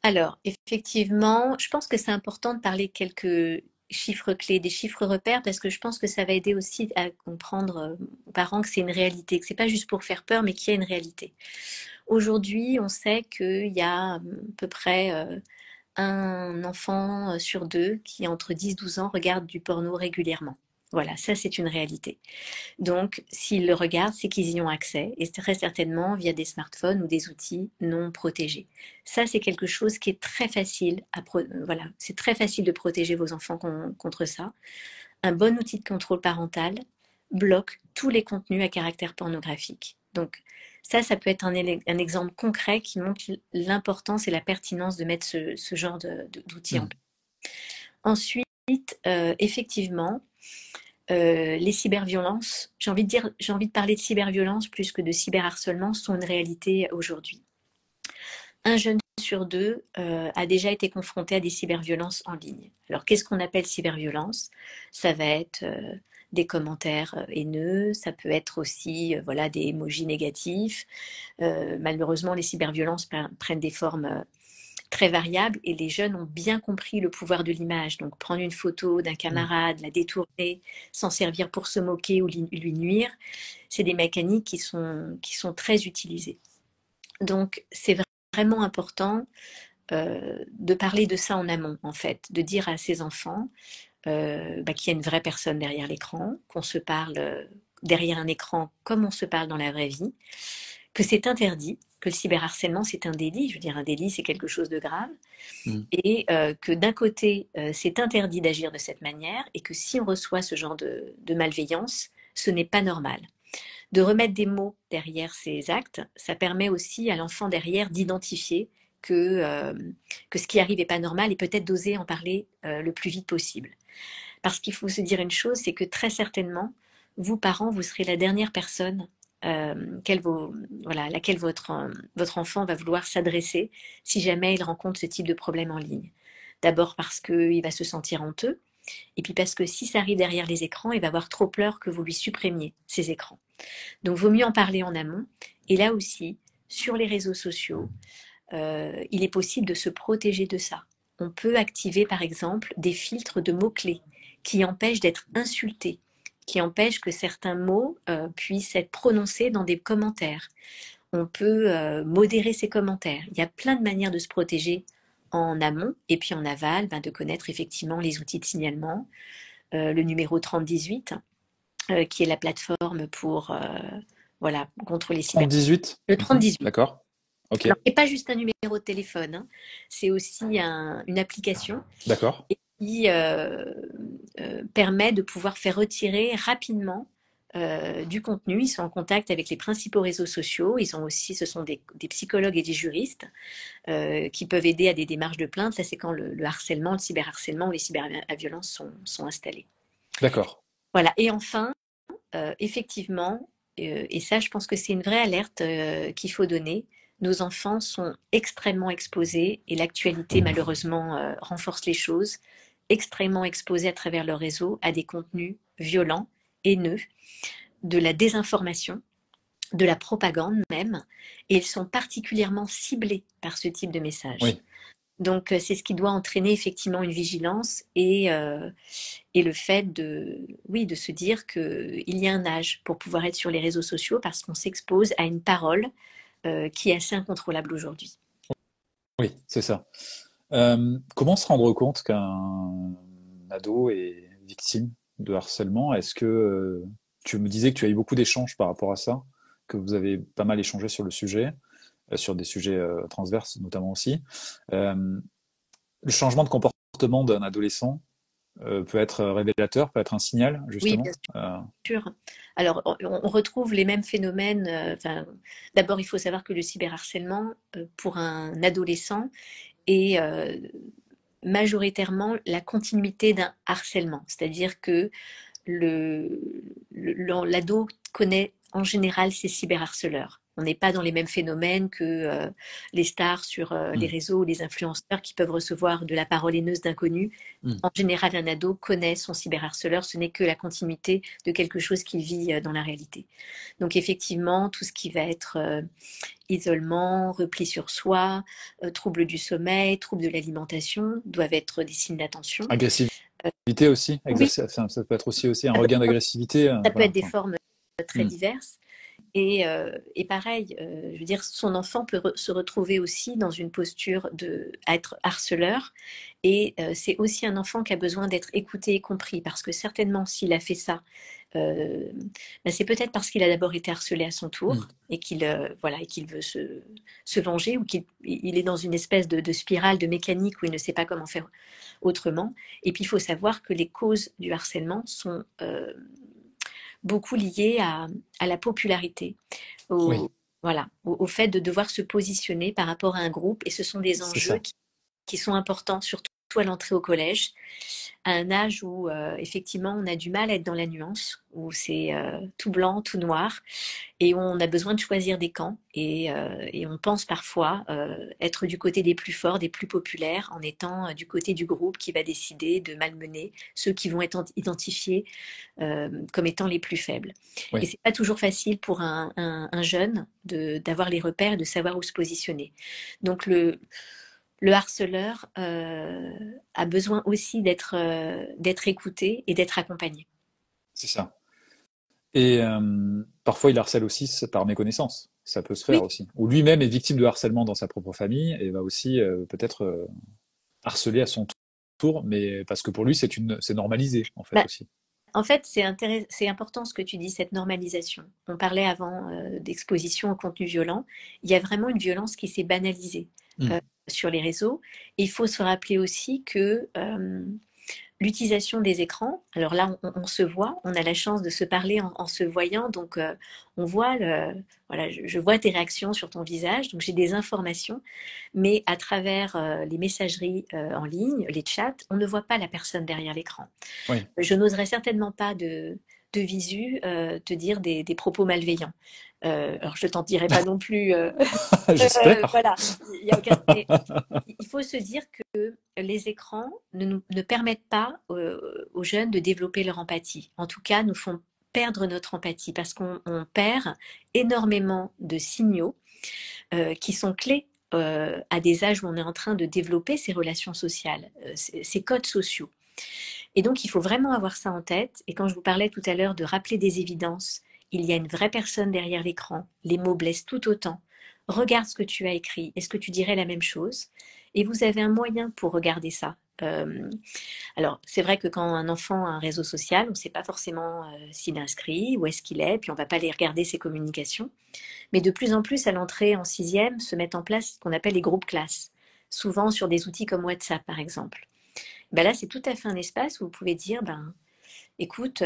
Alors, effectivement, je pense que c'est important de parler de quelques chiffres clés, des chiffres repères, parce que je pense que ça va aider aussi à comprendre aux parents que c'est une réalité, que c'est pas juste pour faire peur, mais qu'il y a une réalité. Aujourd'hui, on sait qu'il y a à peu près un enfant sur deux qui, entre 10 et 12 ans, regarde du porno régulièrement. Voilà, ça c'est une réalité. Donc, s'ils le regardent, c'est qu'ils y ont accès, et très certainement via des smartphones ou des outils non protégés. Ça, c'est quelque chose qui est très facile voilà, c'est très facile de protéger vos enfants contre ça. Un bon outil de contrôle parental bloque tous les contenus à caractère pornographique. Donc, ça peut être un exemple concret qui montre l'importance et la pertinence de mettre ce genre d'outils en Mhm. place. Ensuite, effectivement, les cyberviolences, j'ai envie de parler de cyberviolence plus que de cyberharcèlement, sont une réalité aujourd'hui. Un jeune sur deux a déjà été confronté à des cyberviolences en ligne. Alors, qu'est-ce qu'on appelle cyberviolence? Ça va être des commentaires haineux, ça peut être aussi voilà, des emojis négatifs. Malheureusement, les cyberviolences prennent des formes très variables et les jeunes ont bien compris le pouvoir de l'image. Donc prendre une photo d'un camarade, la détourner, s'en servir pour se moquer ou lui nuire, c'est des mécaniques qui sont très utilisées. Donc c'est vraiment important de parler de ça en amont, en fait, de dire à ses enfants qu'il y a une vraie personne derrière l'écran, qu'on se parle derrière un écran comme on se parle dans la vraie vie, que c'est interdit, que le cyberharcèlement c'est un délit, je veux dire un délit c'est quelque chose de grave, et que d'un côté c'est interdit d'agir de cette manière, et que si on reçoit ce genre de malveillance, ce n'est pas normal. De remettre des mots derrière ces actes, ça permet aussi à l'enfant derrière d'identifier que ce qui arrive n'est pas normal et peut-être d'oser en parler le plus vite possible. Parce qu'il faut se dire une chose, c'est que très certainement, vous, parents, vous serez la dernière personne à laquelle votre enfant va vouloir s'adresser si jamais il rencontre ce type de problème en ligne. D'abord parce qu'il va se sentir honteux, et puis parce que si ça arrive derrière les écrans, il va avoir trop peur que vous lui supprimiez ces écrans. Donc, vaut mieux en parler en amont. Et là aussi, sur les réseaux sociaux, il est possible de se protéger de ça. On peut activer, par exemple, des filtres de mots-clés qui empêchent d'être insultés, qui empêchent que certains mots puissent être prononcés dans des commentaires. On peut modérer ces commentaires. Il y a plein de manières de se protéger en amont et puis en aval, de connaître effectivement les outils de signalement, le numéro 3018, qui est la plateforme pour contre les cyber. 3018 Le 3018. D'accord. Ok. Alors, ce n'est pas juste un numéro de téléphone, hein. C'est aussi une application. D'accord. Qui permet de pouvoir faire retirer rapidement du contenu. Ils sont en contact avec les principaux réseaux sociaux. Ce sont des psychologues et des juristes qui peuvent aider à des démarches de plainte. Là, c'est quand le harcèlement, le cyberharcèlement ou les cyberviolences sont installés. D'accord. Voilà. Et enfin, effectivement, et ça, je pense que c'est une vraie alerte qu'il faut donner. Nos enfants sont extrêmement exposés et l'actualité, malheureusement, renforce les choses, extrêmement exposés à travers leur réseau à des contenus violents, haineux, de la désinformation, de la propagande même, et ils sont particulièrement ciblés par ce type de message. Oui. Donc, c'est ce qui doit entraîner effectivement une vigilance et le fait de se dire qu'il y a un âge pour pouvoir être sur les réseaux sociaux parce qu'on s'expose à une parole qui est assez incontrôlable aujourd'hui. Oui, c'est ça. Comment se rendre compte qu'un ado est victime de harcèlement? Est-ce que tu me disais que tu as eu beaucoup d'échanges par rapport à ça, que vous avez pas mal échangé sur le sujet, sur des sujets transverses notamment aussi. Le changement de comportement d'un adolescent peut être révélateur, peut être un signal, Oui, justement. bien sûr. Alors, on retrouve les mêmes phénomènes. D'abord, il faut savoir que le cyberharcèlement, pour un adolescent, est majoritairement la continuité d'un harcèlement. C'est-à-dire que l'ado connaît en général ses cyberharceleurs. On n'est pas dans les mêmes phénomènes que les stars sur les réseaux ou les influenceurs qui peuvent recevoir de la parole haineuse d'inconnus. En général, un ado connaît son cyberharceleur, ce n'est que la continuité de quelque chose qu'il vit dans la réalité. Donc effectivement, tout ce qui va être isolement, repli sur soi, troubles du sommeil, troubles de l'alimentation doivent être des signes d'attention. Agressivité aussi, oui. ça peut être aussi un regain d'agressivité. Ça peut être des formes très diverses. Et pareil, je veux dire, son enfant peut se retrouver aussi dans une posture à être harceleur. Et c'est aussi un enfant qui a besoin d'être écouté et compris. Parce que certainement, s'il a fait ça, c'est peut-être parce qu'il a d'abord été harcelé à son tour et qu'il veut se venger, ou qu'il est dans une espèce de spirale, de mécanique où il ne sait pas comment faire autrement. Et puis, il faut savoir que les causes du harcèlement sont beaucoup liées à la popularité, au fait de devoir se positionner par rapport à un groupe. Et ce sont des enjeux qui sont importants, surtout surtout à l'entrée au collège, à un âge où effectivement on a du mal à être dans la nuance, où c'est tout blanc, tout noir, et où on a besoin de choisir des camps. Et on pense parfois être du côté des plus forts, des plus populaires, en étant du côté du groupe qui va décider de malmener ceux qui vont être identifiés comme étant les plus faibles. Et Oui, c'est pas toujours facile pour un jeune d'avoir les repères et de savoir où se positionner. Donc le harceleur a besoin aussi d'être écouté et d'être accompagné. c'est ça. Et parfois, il harcèle aussi par méconnaissance. Ça peut se faire Oui, aussi. Ou lui-même est victime de harcèlement dans sa propre famille et va aussi peut-être harceler à son tour, mais parce que pour lui, c'est normalisé, en fait, bah, aussi. en fait, c'est important ce que tu dis, cette normalisation. On parlait avant d'exposition au contenu violent. Il y a vraiment une violence qui s'est banalisée Mm. euh, sur les réseaux. Et il faut se rappeler aussi que l'utilisation des écrans, alors là, on se voit, on a la chance de se parler en se voyant, donc on voit voilà, je vois tes réactions sur ton visage, donc j'ai des informations, mais à travers les messageries en ligne, les chats, on ne voit pas la personne derrière l'écran. Oui, Je n'oserais certainement pas de visu te dire des propos malveillants. Alors je t'en dirai pas non plus, j'espère. voilà, il y a aucun. Mais il faut se dire que les écrans ne permettent pas aux jeunes de développer leur empathie. En tout cas, nous font perdre notre empathie parce qu'on perd énormément de signaux qui sont clés à des âges où on est en train de développer ces relations sociales, ces codes sociaux. Et donc, il faut vraiment avoir ça en tête. Et quand je vous parlais tout à l'heure de rappeler des évidences, il y a une vraie personne derrière l'écran. Les mots blessent tout autant. Regarde ce que tu as écrit. Est-ce que tu dirais la même chose? Et vous avez un moyen pour regarder ça. Alors, c'est vrai que quand un enfant a un réseau social, on ne sait pas forcément s'il est inscrit, où est-ce qu'il est, puis on ne va pas aller regarder ses communications. Mais de plus en plus, à l'entrée en sixième, se mettent en place ce qu'on appelle les groupes classes, souvent sur des outils comme WhatsApp, par exemple. Ben là, c'est tout à fait un espace où vous pouvez dire, ben, écoute,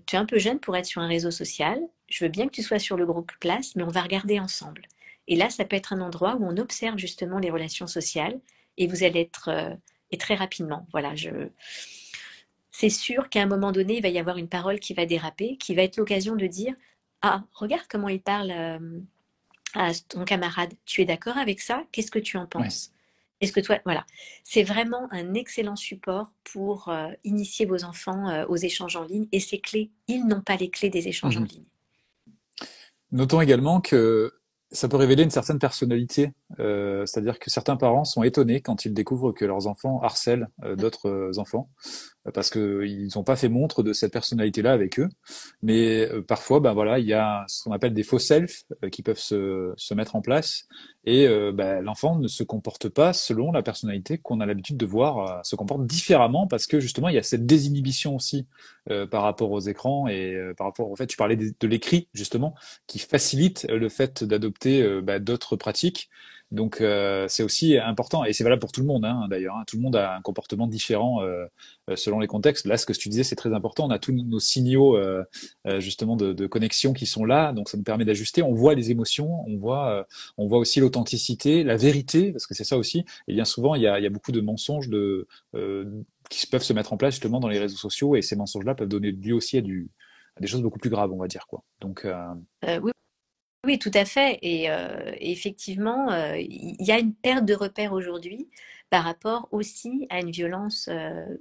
tu es un peu jeune pour être sur un réseau social, je veux bien que tu sois sur le groupe classe, mais on va regarder ensemble. Et là, ça peut être un endroit où on observe justement les relations sociales et vous allez être, et très rapidement, voilà, c'est sûr qu'à un moment donné, il va y avoir une parole qui va déraper, qui va être l'occasion de dire, ah, regarde comment il parle à ton camarade, tu es d'accord avec ça? Qu'est-ce que tu en Oui. penses? Est-ce que toi, voilà, c'est vraiment un excellent support pour initier vos enfants aux échanges en ligne et ces clés, ils n'ont pas les clés des échanges en Mhm. ligne. Notons également que ça peut révéler une certaine personnalité, c'est-à-dire que certains parents sont étonnés quand ils découvrent que leurs enfants harcèlent d'autres enfants, parce que ils n'ont pas fait montre de cette personnalité-là avec eux. Mais parfois, ben voilà, il y a ce qu'on appelle des faux selfs qui peuvent se mettre en place, et ben, l'enfant ne se comporte pas selon la personnalité qu'on a l'habitude de voir, se comporte différemment parce que justement il y a cette désinhibition aussi par rapport aux écrans et par rapport au fait, tu parlais de l'écrit justement, qui facilite le fait d'adopter bah, d'autres pratiques. Donc c'est aussi important et c'est valable pour tout le monde hein, d'ailleurs. Hein. Tout le monde a un comportement différent selon les contextes. Là, ce que tu disais, c'est très important. On a tous nos signaux justement de connexion qui sont là, donc ça nous permet d'ajuster. On voit les émotions, on voit aussi l'authenticité, la vérité, parce que c'est ça aussi. Et bien souvent, il y a beaucoup de mensonges euh, qui peuvent se mettre en place justement dans les réseaux sociaux, et ces mensonges-là peuvent donner lieu aussi à des choses beaucoup plus graves, on va dire quoi. Donc Oui, oui, tout à fait. Et effectivement, il y a une perte de repères aujourd'hui par rapport aussi à une violence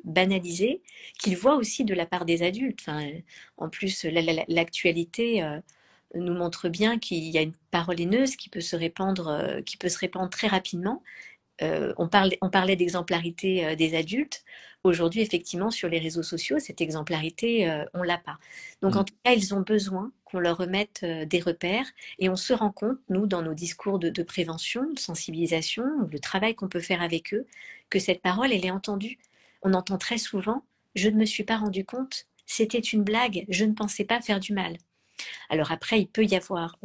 banalisée qu'ils voient aussi de la part des adultes. Enfin, en plus, l'actualité nous montre bien qu'il y a une parole haineuse qui peut se répandre très rapidement. On parlait d'exemplarité des adultes. Aujourd'hui, effectivement, sur les réseaux sociaux, cette exemplarité, on l'a pas. Donc, en mm, tout cas, ils ont besoin qu'on leur remette des repères. Et on se rend compte, nous, dans nos discours de prévention, de sensibilisation, le travail qu'on peut faire avec eux, que cette parole, elle est entendue. On entend très souvent, je ne me suis pas rendu compte, c'était une blague, je ne pensais pas faire du mal. Alors après, il peut y avoir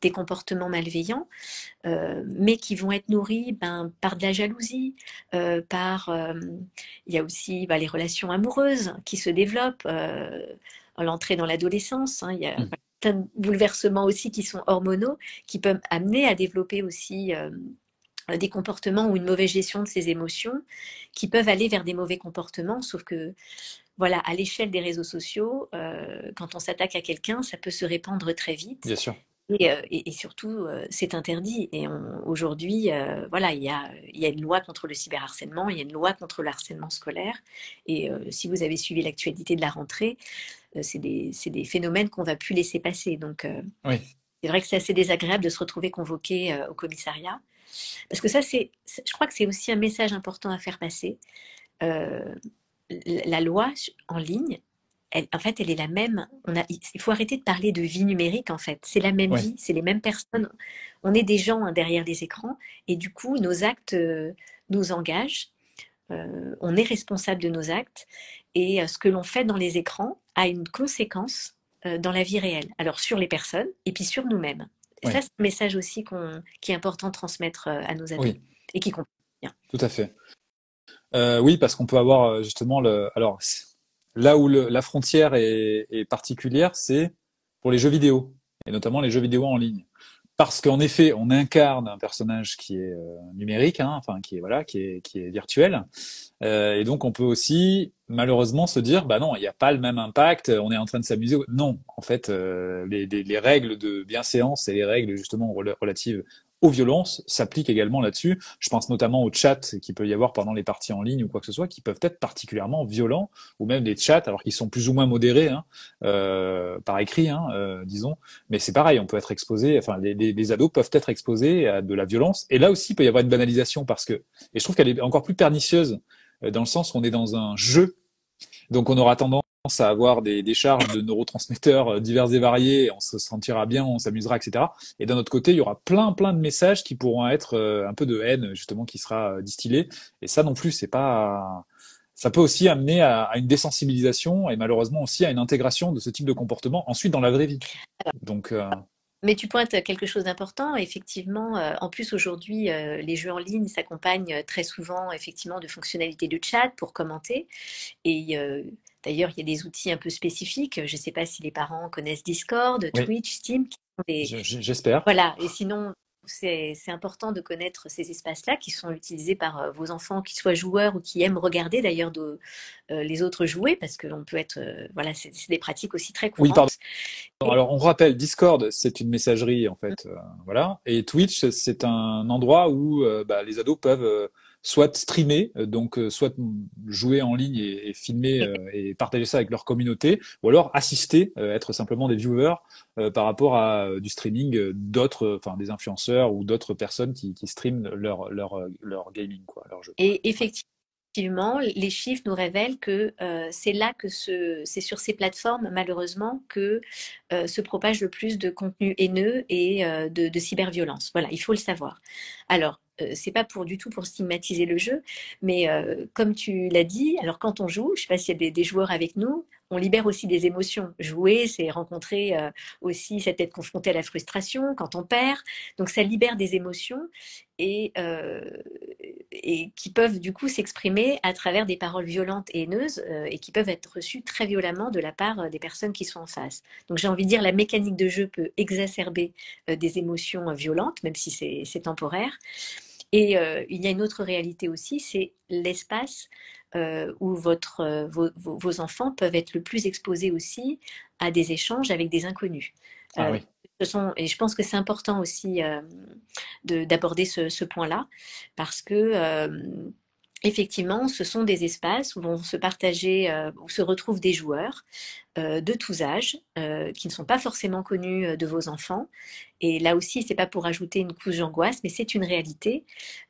des comportements malveillants, mais qui vont être nourris ben, par de la jalousie, il y a aussi ben, les relations amoureuses qui se développent à l'entrée dans l'adolescence. Hein, il y a mm. plein de bouleversements aussi qui sont hormonaux, qui peuvent amener à développer aussi des comportements ou une mauvaise gestion de ses émotions qui peuvent aller vers des mauvais comportements, sauf que voilà, à l'échelle des réseaux sociaux, quand on s'attaque à quelqu'un, ça peut se répandre très vite. Bien sûr. Et surtout, c'est interdit. Et aujourd'hui, voilà, il y a une loi contre le cyberharcèlement, il y a une loi contre le harcèlement scolaire. Et si vous avez suivi l'actualité de la rentrée, c'est des phénomènes qu'on va plus laisser passer. Donc, Oui, c'est vrai que c'est assez désagréable de se retrouver convoqué au commissariat. Parce que ça, je crois que c'est aussi un message important à faire passer. Euh, la loi en ligne, en fait, elle est la même. Il faut arrêter de parler de vie numérique, en fait. C'est la même oui, vie, c'est les mêmes personnes. On est des gens, hein, derrière des écrans, et du coup, nos actes nous engagent. On est responsable de nos actes, et ce que l'on fait dans les écrans a une conséquence dans la vie réelle. Alors, sur les personnes, et puis sur nous-mêmes. Et oui, ça, c'est un message aussi qui est important de transmettre à nos ados, oui, et qui comprennent bien. tout à fait. Oui, parce qu'on peut avoir justement alors là où la frontière est particulière, c'est pour les jeux vidéo et notamment les jeux vidéo en ligne. Parce qu'en effet, on incarne un personnage qui est numérique, hein, enfin qui est voilà, qui est virtuel, et donc on peut aussi malheureusement se dire, bah non, il n'y a pas le même impact. On est en train de s'amuser. Non, en fait, les règles de bienséance et les règles justement relatives aux violences s'appliquent également là-dessus. Je pense notamment aux chats qu'il peut y avoir pendant les parties en ligne ou quoi que ce soit, qui peuvent être particulièrement violents, ou même des chats, alors qu'ils sont plus ou moins modérés, hein, par écrit, hein, disons. Mais c'est pareil, on peut être exposé, enfin, les ados peuvent être exposés à de la violence. Et là aussi, il peut y avoir une banalisation parce que, et je trouve qu'elle est encore plus pernicieuse dans le sens où on est dans un jeu, donc on aura tendance à avoir des charges de neurotransmetteurs divers et variés, on se sentira bien, on s'amusera, etc. Et d'un autre côté, il y aura plein de messages qui pourront être un peu de haine, justement, qui sera distillé. Et ça non plus, c'est pas... Ça peut aussi amener à une désensibilisation et malheureusement aussi à une intégration de ce type de comportement ensuite dans la vraie vie. Donc, Mais tu pointes quelque chose d'important. Effectivement, en plus aujourd'hui, les jeux en ligne s'accompagnent très souvent effectivement de fonctionnalités de chat pour commenter. Et d'ailleurs, il y a des outils un peu spécifiques. Je ne sais pas si les parents connaissent Discord, oui, Twitch, Steam, qui sont des, j'espère. voilà. Et sinon, c'est important de connaître ces espaces-là qui sont utilisés par vos enfants, qui soient joueurs ou qui aiment regarder d'ailleurs les autres jouer, parce que l'on peut être, voilà, c'est des pratiques aussi très Oui, pardon. courantes. Et Alors, on rappelle, Discord, c'est une messagerie, en fait, voilà. Et Twitch, c'est un endroit où bah, les ados peuvent soit streamer, donc soit jouer en ligne et filmer et partager ça avec leur communauté, ou alors assister, être simplement des viewers par rapport à du streaming d'autres, enfin des influenceurs ou d'autres personnes qui streament leur gaming, quoi, leur jeu. Et Ouais. effectivement, les chiffres nous révèlent que c'est sur ces plateformes, malheureusement, que se propage le plus de contenu haineux et de cyberviolence. Voilà, il faut le savoir. Alors, c'est pas du tout pour stigmatiser le jeu, mais comme tu l'as dit, alors quand on joue, je sais pas s'il y a des joueurs avec nous, on libère aussi des émotions. Jouer, c'est rencontrer aussi, c'est être confronté à la frustration quand on perd. Donc ça libère des émotions et, euh, et qui peuvent du coup s'exprimer à travers des paroles violentes et haineuses et qui peuvent être reçues très violemment de la part des personnes qui sont en face. Donc j'ai envie de dire, la mécanique de jeu peut exacerber des émotions violentes, même si c'est temporaire. Et il y a une autre réalité aussi, c'est l'espace où vos enfants peuvent être le plus exposés aussi à des échanges avec des inconnus. Ah Euh, oui. et je pense que c'est important aussi d'aborder ce point-là, parce que effectivement, ce sont des espaces où vont se partager, où se retrouvent des joueurs de tous âges, qui ne sont pas forcément connus de vos enfants. Et là aussi, c'est pas pour ajouter une couche d'angoisse, mais c'est une réalité.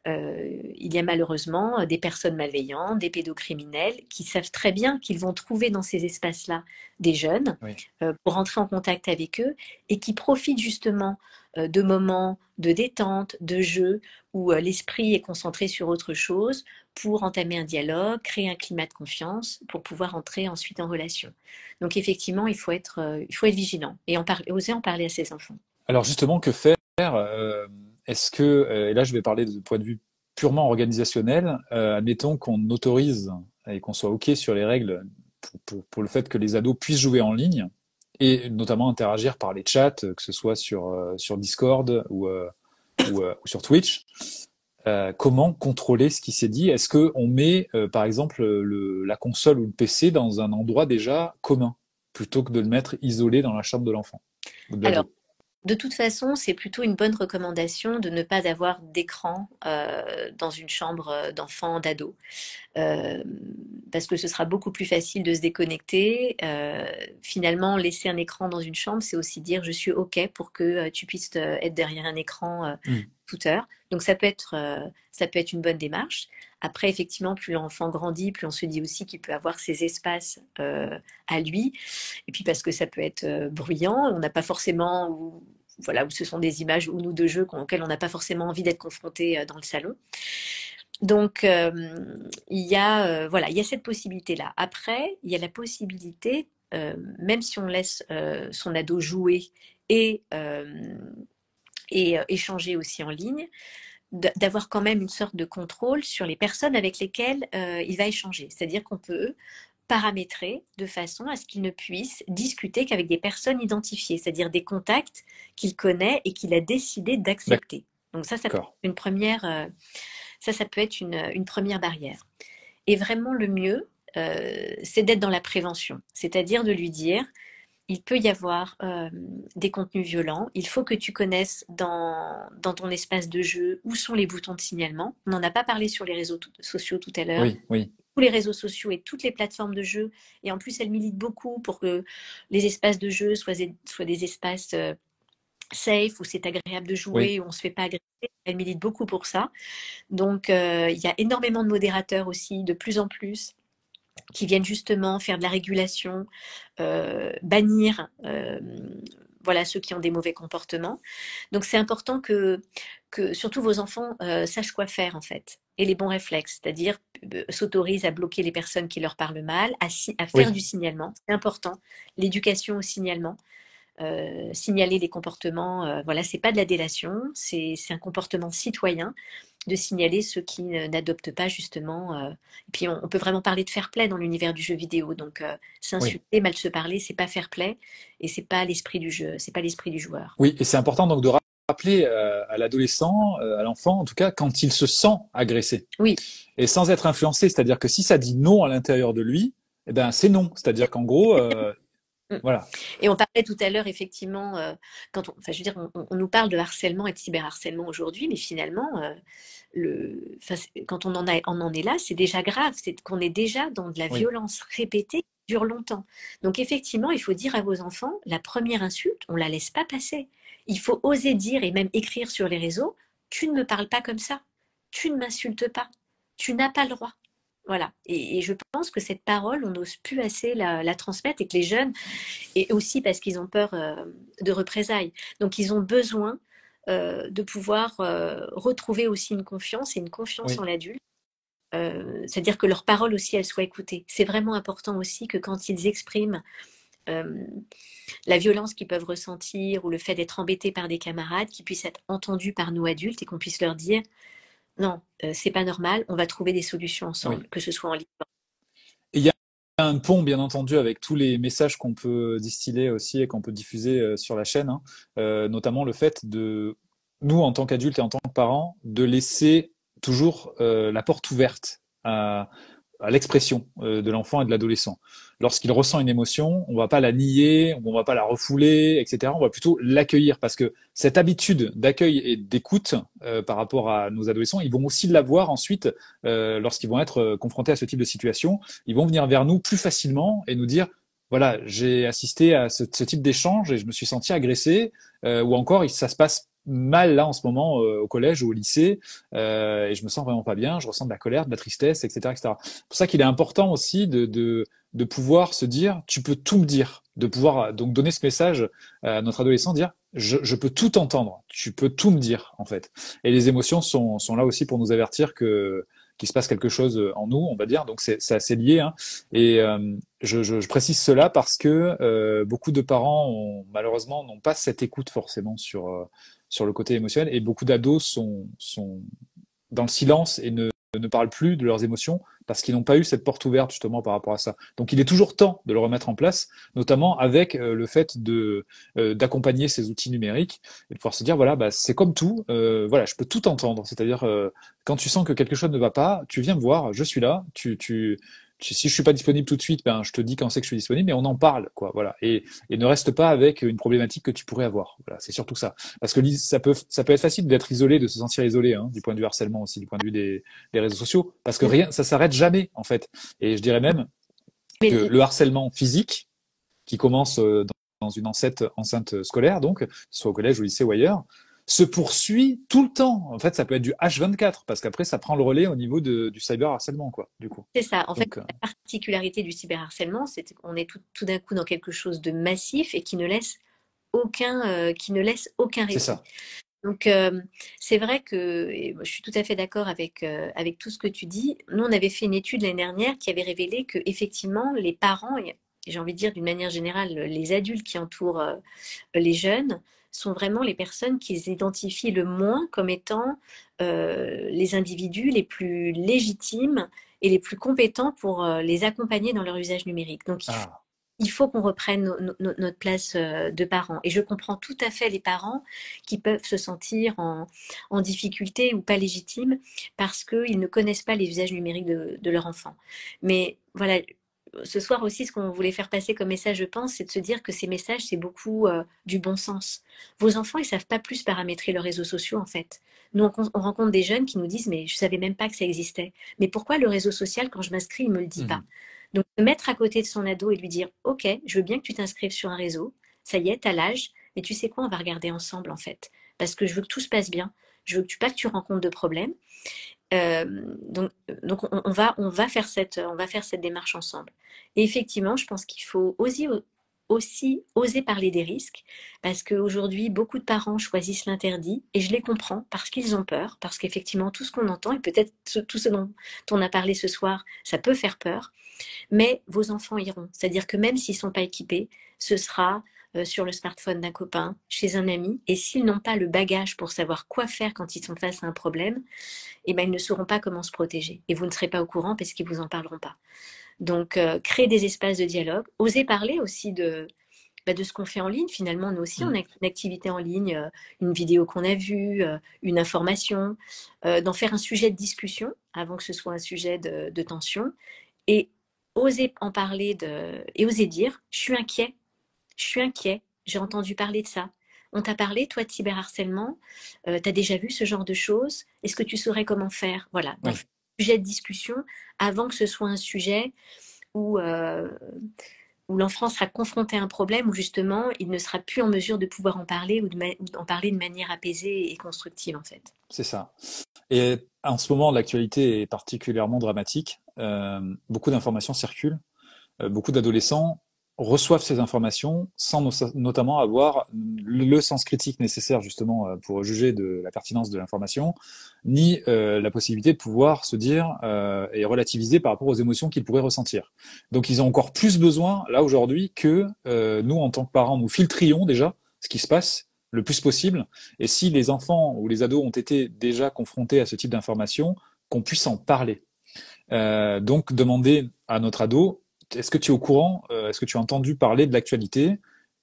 Il y a malheureusement des personnes malveillantes, des pédocriminels, qui savent très bien qu'ils vont trouver dans ces espaces-là des jeunes Oui. pour entrer en contact avec eux et qui profitent justement de moments de détente, de jeu, où l'esprit est concentré sur autre chose pour entamer un dialogue, créer un climat de confiance, pour pouvoir entrer ensuite en relation. Donc effectivement, il faut être vigilant et oser en parler à ses enfants. Alors justement, que faire? Est-ce que, et là je vais parler de point de vue purement organisationnel, admettons qu'on autorise et qu'on soit OK sur les règles pour le fait que les ados puissent jouer en ligne et notamment interagir par les chats, que ce soit sur Discord ou sur Twitch. comment contrôler ce qui s'est dit? Est-ce que on met, par exemple, la console ou le PC dans un endroit déjà commun, plutôt que de le mettre isolé dans la chambre de l'enfant ou de Alors, l'ado? de toute façon, c'est plutôt une bonne recommandation de ne pas avoir d'écran dans une chambre d'enfant, d'ado. Euh, Parce que ce sera beaucoup plus facile de se déconnecter. Finalement, laisser un écran dans une chambre, c'est aussi dire je suis OK pour que tu puisses être derrière un écran Hmm. toute heure. Donc ça peut être une bonne démarche. Après, effectivement, plus l'enfant grandit, plus on se dit aussi qu'il peut avoir ses espaces à lui. Et puis parce que ça peut être bruyant, on n'a pas forcément, ou, voilà, où ce sont des images ou nous de jeux auxquels on n'a pas forcément envie d'être confronté dans le salon. Donc, voilà, il y a cette possibilité-là. Après, il y a la possibilité, même si on laisse son ado jouer et, euh, et échanger aussi en ligne, d'avoir quand même une sorte de contrôle sur les personnes avec lesquelles il va échanger. C'est-à-dire qu'on peut paramétrer de façon à ce qu'il ne puisse discuter qu'avec des personnes identifiées, c'est-à-dire des contacts qu'il connaît et qu'il a décidé d'accepter. Donc ça peut être D'accord. une première, ça peut être une première barrière. Et vraiment le mieux, c'est d'être dans la prévention, c'est-à-dire de lui dire, il peut y avoir des contenus violents, il faut que tu connaisses dans ton espace de jeu où sont les boutons de signalement. On n'en a pas parlé sur les réseaux sociaux tout à l'heure. Oui, oui, Tous les réseaux sociaux et toutes les plateformes de jeu. Et en plus, elle milite beaucoup pour que les espaces de jeu soient des espaces safe, où c'est agréable de oui, jouer, où on ne se fait pas agresser. Elle milite beaucoup pour ça. Donc, il y a énormément de modérateurs aussi, de plus en plus, qui viennent justement faire de la régulation, bannir voilà, ceux qui ont des mauvais comportements. Donc, c'est important que surtout vos enfants sachent quoi faire, en fait, et les bons réflexes, c'est-à-dire s'autorisent à bloquer les personnes qui leur parlent mal, à faire oui. du signalement, c'est important, l'éducation au signalement. Signaler les comportements, voilà, c'est pas de la délation, c'est un comportement citoyen de signaler ceux qui n'adoptent pas justement. Et puis on peut vraiment parler de fair play dans l'univers du jeu vidéo. Donc Oui. s'insulter, mal se parler, c'est pas fair play et c'est pas l'esprit du jeu, c'est pas l'esprit du joueur. Oui, et c'est important donc de rappeler à l'adolescent, à l'enfant en tout cas, quand il se sent agressé. Oui. Et sans être influencé, c'est-à-dire que si ça dit non à l'intérieur de lui, eh ben c'est non. C'est-à-dire qu'en gros, Mm. voilà. Et on parlait tout à l'heure effectivement, enfin je veux dire, on nous parle de harcèlement et de cyberharcèlement aujourd'hui, mais finalement, enfin, quand on en est là, c'est déjà grave, c'est qu'on est déjà dans de la Oui, violence répétée qui dure longtemps. Donc effectivement, il faut dire à vos enfants, la première insulte, on la laisse pas passer. Il faut oser dire et même écrire sur les réseaux, tu ne me parles pas comme ça, tu ne m'insultes pas, tu n'as pas le droit. Voilà. Et je pense que cette parole, on n'ose plus assez la transmettre et que les jeunes, et aussi parce qu'ils ont peur de représailles. Donc ils ont besoin de pouvoir retrouver aussi une confiance et une confiance en oui, l'adulte. C'est-à-dire que leur parole aussi, elle soit écoutée. C'est vraiment important aussi que quand ils expriment euh, la violence qu'ils peuvent ressentir ou le fait d'être embêtés par des camarades, qu'ils puissent être entendus par nous adultes et qu'on puisse leur dire non, c'est pas normal, on va trouver des solutions oui. ensemble, que ce soit en ligne. Et il y a un pont, bien entendu, avec tous les messages qu'on peut distiller aussi et qu'on peut diffuser sur la chaîne, hein. Notamment le fait de, nous, en tant qu'adultes et en tant que parents, de laisser toujours la porte ouverte à l'expression de l'enfant et de l'adolescent. Lorsqu'il ressent une émotion, on va pas la nier, on va pas la refouler, etc. On va plutôt l'accueillir parce que cette habitude d'accueil et d'écoute par rapport à nos adolescents, ils vont aussi l'avoir ensuite lorsqu'ils vont être confrontés à ce type de situation. Ils vont venir vers nous plus facilement et nous dire voilà, j'ai assisté à ce type d'échange et je me suis senti agressé, ou encore ça se passe mal là en ce moment au collège ou au lycée et je me sens vraiment pas bien, je ressens de la colère, de la tristesse, etc., etc. C'est pour ça qu'il est important aussi de pouvoir se dire, tu peux tout me dire, de pouvoir donc donner ce message à notre adolescent, dire, je peux tout entendre, tu peux tout me dire en fait. Et les émotions sont là aussi pour nous avertir que qu'il se passe quelque chose en nous, on va dire. Donc c'est assez lié. Hein. Et je précise cela parce que beaucoup de parents malheureusement n'ont pas cette écoute forcément sur le côté émotionnel et beaucoup d'ados sont dans le silence et ne ne parlent plus de leurs émotions parce qu'ils n'ont pas eu cette porte ouverte justement par rapport à ça. Donc il est toujours temps de le remettre en place, notamment avec le fait d'accompagner ces outils numériques et de pouvoir se dire voilà, bah, c'est comme tout, voilà, je peux tout entendre. C'est-à-dire quand tu sens que quelque chose ne va pas, tu viens me voir, je suis là, si je suis pas disponible tout de suite, ben je te dis quand c'est que je suis disponible, mais on en parle, quoi, voilà. Et ne reste pas avec une problématique que tu pourrais avoir. Voilà, c'est surtout ça. Parce que ça peut être facile d'être isolé, de se sentir isolé, hein, du point de vue harcèlement aussi, du point de vue des réseaux sociaux, parce que rien, ça s'arrête jamais, en fait. Et je dirais même que Mais le harcèlement physique, qui commence dans une enceinte scolaire, donc, que ce soit au collège, au lycée ou ailleurs, se poursuit tout le temps. En fait, ça peut être du H24, parce qu'après, ça prend le relais au niveau du cyberharcèlement, quoi, du coup. c'est ça. En fait, Donc, la particularité du cyberharcèlement, c'est qu'on est tout d'un coup dans quelque chose de massif et qui ne laisse aucun c'est répit. ça. Donc, c'est vrai que et moi, je suis tout à fait d'accord avec tout ce que tu dis. Nous, on avait fait une étude l'année dernière qui avait révélé que effectivement, les parents, et j'ai envie de dire d'une manière générale, les adultes qui entourent les jeunes, sont vraiment les personnes qu'ils identifient le moins comme étant les individus les plus légitimes et les plus compétents pour les accompagner dans leur usage numérique. Donc, Ah, il faut qu'on reprenne notre place de parents. Et je comprends tout à fait les parents qui peuvent se sentir en difficulté ou pas légitimes parce qu'ils ne connaissent pas les usages numériques de leur enfant. Mais voilà, ce soir aussi, ce qu'on voulait faire passer comme message, je pense, c'est de se dire que ces messages, c'est beaucoup du bon sens. Vos enfants, ils savent pas plus paramétrer leurs réseaux sociaux, en fait. Nous, on rencontre des jeunes qui nous disent, mais je savais même pas que ça existait. Mais pourquoi le réseau social, quand je m'inscris, il me le dit pas? mhm. Donc, se mettre à côté de son ado et lui dire, OK, je veux bien que tu t'inscrives sur un réseau. Ça y est, t'as l'âge. Mais tu sais quoi, on va regarder ensemble, en fait. Parce que je veux que tout se passe bien. Je veux que pas que tu rencontres de problèmes. Donc on va faire cette démarche ensemble. Et effectivement, je pense qu'il faut aussi oser parler des risques, parce qu'aujourd'hui, beaucoup de parents choisissent l'interdit, et je les comprends, parce qu'ils ont peur, parce qu'effectivement, tout ce qu'on entend, et peut-être tout ce dont on a parlé ce soir, ça peut faire peur, mais vos enfants iront. C'est-à-dire que même s'ils ne sont pas équipés, ce sera sur le smartphone d'un copain, chez un ami, et s'ils n'ont pas le bagage pour savoir quoi faire quand ils sont face à un problème, eh ben, ils ne sauront pas comment se protéger. Et vous ne serez pas au courant parce qu'ils ne vous en parleront pas. Donc, créer des espaces de dialogue, oser parler aussi de ce qu'on fait en ligne. Finalement, nous aussi, on a Mhm. une activité en ligne, une vidéo qu'on a vue, une information, d'en faire un sujet de discussion avant que ce soit un sujet de tension. Et oser en parler et oser dire, je suis inquiet, j'ai entendu parler de ça. On t'a parlé, toi, de cyberharcèlement, tu as déjà vu ce genre de choses, est-ce que tu saurais comment faire? Voilà, d'en Oui. faire un sujet de discussion avant que ce soit un sujet où, où l'enfant sera confronté à un problème où justement il ne sera plus en mesure de pouvoir en parler ou d'en parler de manière apaisée et constructive en fait. C'est ça. Et en ce moment, l'actualité est particulièrement dramatique. Beaucoup d'informations circulent. Beaucoup d'adolescents reçoivent ces informations sans notamment avoir le sens critique nécessaire justement pour juger de la pertinence de l'information, ni la possibilité de pouvoir se dire et relativiser par rapport aux émotions qu'ils pourraient ressentir. Donc ils ont encore plus besoin, là aujourd'hui, que nous, en tant que parents, nous filtrions déjà ce qui se passe le plus possible. Et si les enfants ou les ados ont été déjà confrontés à ce type d'informations, qu'on puisse en parler. Donc demander à notre ado, est-ce que tu es au courant, est-ce que tu as entendu parler de l'actualité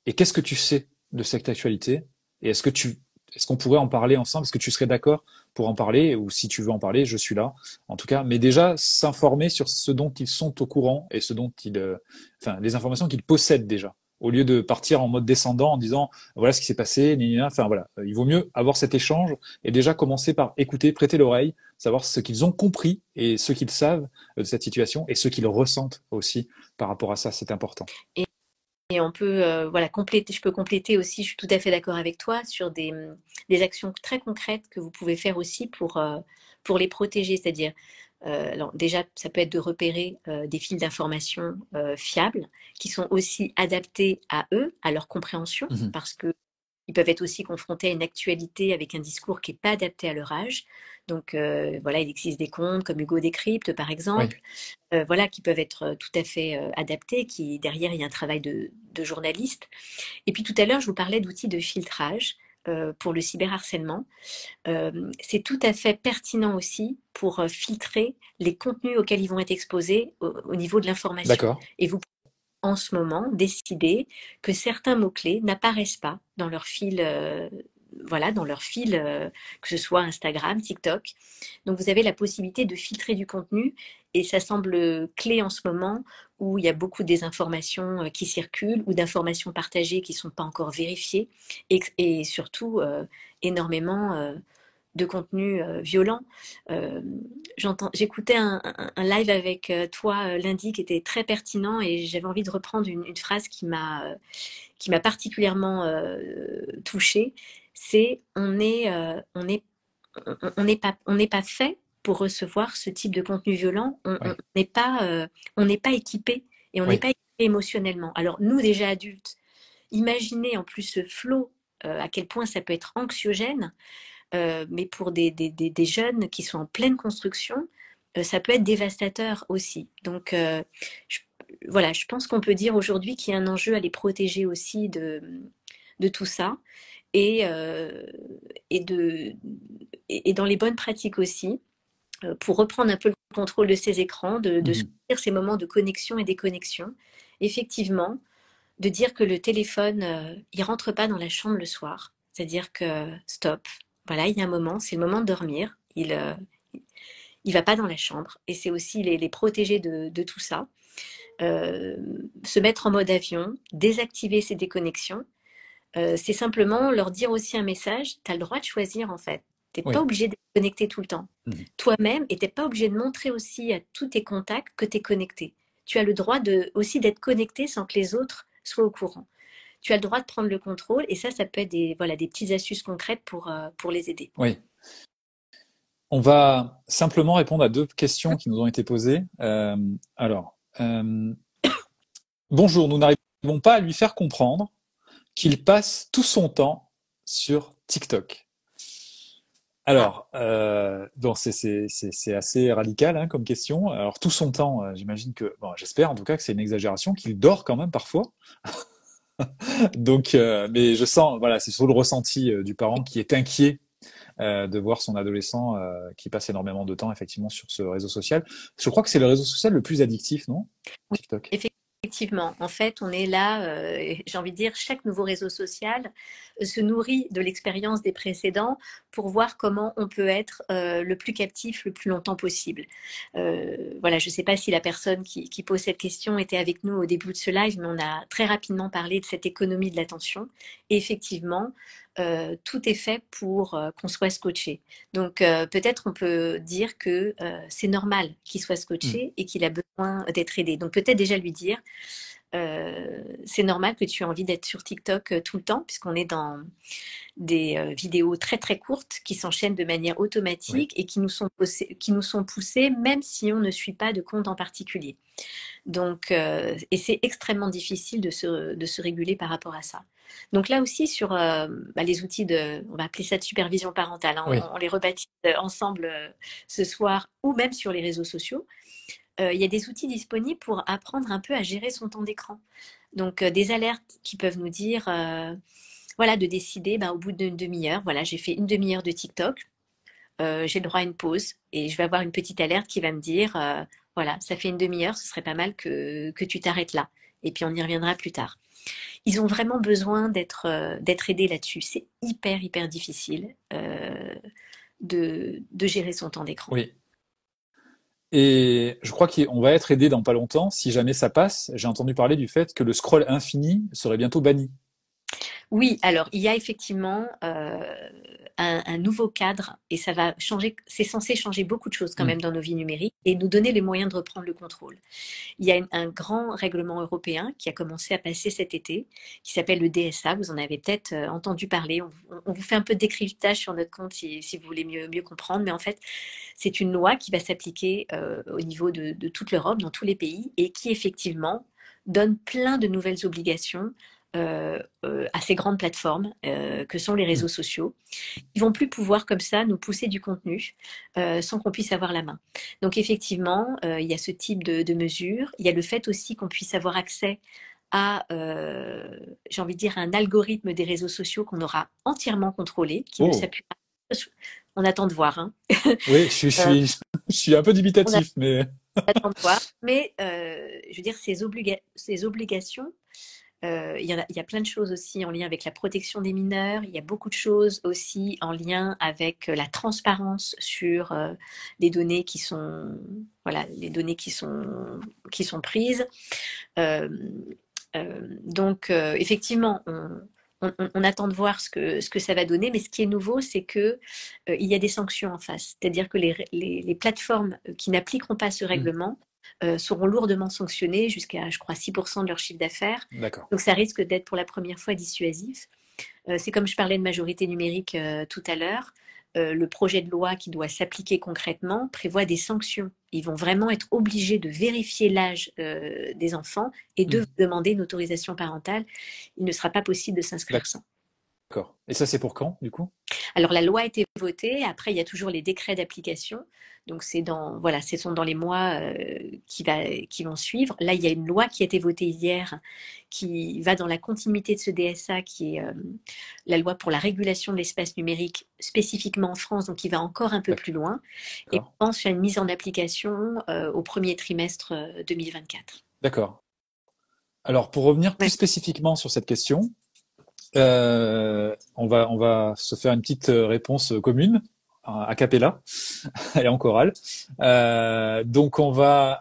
et qu'est-ce que tu sais de cette actualité et est-ce qu'on pourrait en parler ensemble, est-ce que tu serais d'accord pour en parler ou si tu veux en parler, je suis là en tout cas, mais déjà s'informer sur ce dont ils sont au courant et ce dont enfin les informations qu'ils possèdent déjà au lieu de partir en mode descendant en disant voilà ce qui s'est passé, enfin voilà, il vaut mieux avoir cet échange et déjà commencer par écouter, prêter l'oreille, savoir ce qu'ils ont compris et ce qu'ils savent de cette situation et ce qu'ils ressentent aussi par rapport à ça, c'est important. Et, et on peut voilà compléter, je peux compléter aussi, je suis tout à fait d'accord avec toi sur des actions très concrètes que vous pouvez faire aussi pour les protéger, c'est-à-dire alors déjà, ça peut être de repérer des fils d'information fiables qui sont aussi adaptés à eux, à leur compréhension, Mhm. parce que ils peuvent être aussi confrontés à une actualité avec un discours qui n'est pas adapté à leur âge. Donc voilà, il existe des comptes comme Hugo Décrypte, par Oui. exemple, voilà, qui peuvent être tout à fait adaptés, qui derrière, il y a un travail de journaliste. Et puis tout à l'heure, je vous parlais d'outils de filtrage. pour le cyberharcèlement, c'est tout à fait pertinent aussi pour filtrer les contenus auxquels ils vont être exposés au niveau de l'information. D'accord. Et vous en ce moment décider que certains mots-clés n'apparaissent pas dans leur fil, voilà, dans leur fil, que ce soit Instagram, TikTok. Donc vous avez la possibilité de filtrer du contenu et ça semble clé en ce moment où il y a beaucoup de désinformations qui circulent ou d'informations partagées qui ne sont pas encore vérifiées et surtout énormément de contenu violent. J'écoutais un live avec toi lundi qui était très pertinent et j'avais envie de reprendre une phrase qui m'a particulièrement touchée. C'est on n'est pas fait pour recevoir ce type de contenu violent. Oui. On n'est pas équipé et on n'est Oui. pas équipé émotionnellement. Alors nous déjà adultes, imaginez en plus ce flot, à quel point ça peut être anxiogène. Mais pour des jeunes qui sont en pleine construction, ça peut être dévastateur aussi. Donc, voilà, je pense qu'on peut dire aujourd'hui qu'il y a un enjeu à les protéger aussi de tout ça et, et, de, et dans les bonnes pratiques aussi, pour reprendre un peu le contrôle de ces écrans, de choisir ces moments de connexion et déconnexion. Effectivement, de dire que le téléphone, il rentre pas dans la chambre le soir. C'est-à-dire que stop, voilà, il y a un moment, c'est le moment de dormir. Il va pas dans la chambre. Et c'est aussi les protéger de tout ça. Se mettre en mode avion, désactiver ces déconnexions. C'est simplement leur dire aussi un message, tu as le droit de choisir en fait. Tu n'es Oui. pas obligé d'être connecté tout le temps. Toi-même, et tu n'es pas obligé de montrer aussi à tous tes contacts que tu es connecté. Tu as le droit aussi d'être connecté sans que les autres soient au courant. Tu as le droit de prendre le contrôle et ça peut être des petites astuces concrètes pour les aider. Oui. On va simplement répondre à 2 questions qui nous ont été posées. Bonjour, nous n'arrivons pas à lui faire comprendre qu'il passe tout son temps sur TikTok. Alors, bon, c'est assez radical hein, comme question. Alors, tout son temps, j'imagine que, bon, j'espère en tout cas que c'est une exagération, qu'il dort quand même parfois. Donc, mais je sens, voilà, c'est surtout le ressenti du parent qui est inquiet de voir son adolescent qui passe énormément de temps effectivement sur ce réseau social. Je crois que c'est le réseau social le plus addictif, non? Oui, TikTok. effectivement. En fait, on est là, j'ai envie de dire, chaque nouveau réseau social se nourrit de l'expérience des précédents pour voir comment on peut être le plus captif le plus longtemps possible. Voilà, je ne sais pas si la personne qui pose cette question était avec nous au début de ce live, mais on a très rapidement parlé de cette économie de l'attention. Et effectivement, tout est fait pour qu'on soit scotché. Donc peut-être on peut dire que c'est normal qu'il soit scotché et qu'il a besoin d'être aidé. Donc peut-être déjà lui dire, c'est normal que tu aies envie d'être sur TikTok tout le temps, puisqu'on est dans des vidéos très très courtes qui s'enchaînent de manière automatique et qui nous sont poussées même si on ne suit pas de compte en particulier. Donc, et c'est extrêmement difficile de se réguler par rapport à ça. Donc là aussi, sur les outils on va appeler ça de supervision parentale, hein, on les rebaptise ensemble ce soir, ou même sur les réseaux sociaux, il y a des outils disponibles pour apprendre un peu à gérer son temps d'écran. Donc des alertes qui peuvent nous dire, voilà, de décider au bout d'une demi-heure, voilà, j'ai fait une demi-heure de TikTok, j'ai le droit à une pause et je vais avoir une petite alerte qui va me dire, voilà, ça fait une demi-heure, ce serait pas mal que tu t'arrêtes là. Et puis on y reviendra plus tard. Ils ont vraiment besoin d'être aidés là-dessus. C'est hyper, hyper difficile de gérer son temps d'écran. Oui. Et je crois qu'on va être aidé dans pas longtemps si jamais ça passe. J'ai entendu parler du fait que le scroll infini serait bientôt banni. Oui, alors il y a effectivement un nouveau cadre et ça va changer, c'est censé changer beaucoup de choses quand même dans nos vies numériques et nous donner les moyens de reprendre le contrôle. Il y a un grand règlement européen qui a commencé à passer cet été, qui s'appelle le DSA, vous en avez peut-être entendu parler, on vous fait un peu de décryptage sur notre compte si vous voulez mieux comprendre, mais en fait c'est une loi qui va s'appliquer au niveau de toute l'Europe, dans tous les pays, et qui effectivement donne plein de nouvelles obligations à ces grandes plateformes que sont les réseaux sociaux. Ils vont plus pouvoir comme ça nous pousser du contenu sans qu'on puisse avoir la main. Donc effectivement, il y a ce type de mesures. Il y a le fait aussi qu'on puisse avoir accès à, j'ai envie de dire, un algorithme des réseaux sociaux qu'on aura entièrement contrôlé, qui ne Oh, s'appuiera pas sur... On attend de voir, hein. oui, Euh, je suis un peu on dubitatif, mais attend de voir. Mais je veux dire, ces obligations, il y a plein de choses aussi en lien avec la protection des mineurs. Il y a beaucoup de choses aussi en lien avec la transparence sur les données qui sont, voilà, les données qui sont prises. Euh, donc, effectivement, on attend de voir ce que ça va donner, mais ce qui est nouveau, c'est que il y a des sanctions en face. C'est-à-dire que les plateformes qui n'appliqueront pas ce Hmm, règlement seront lourdement sanctionnées jusqu'à, je crois, 6% de leur chiffre d'affaires. d'accord. Donc, ça risque d'être pour la première fois dissuasif. C'est comme je parlais de majorité numérique tout à l'heure. Le projet de loi qui doit s'appliquer concrètement prévoit des sanctions. Ils vont vraiment être obligés de vérifier l'âge des enfants et de Hmm, demander une autorisation parentale. Il ne sera pas possible de s'inscrire sans. d'accord. Et ça, c'est pour quand, du coup? Alors la loi a été votée, après il y a toujours les décrets d'application. Donc c'est dans voilà, ce sont dans les mois qui vont suivre. Là, il y a une loi qui a été votée hier qui va dans la continuité de ce DSA qui est la loi pour la régulation de l'espace numérique spécifiquement en France, donc qui va encore un peu plus loin. Et je D'accord. pense à une mise en application au premier trimestre 2024. D'accord. Alors, pour revenir plus Ouais. spécifiquement sur cette question, on va se faire une petite réponse commune, a cappella et en chorale. Donc, on va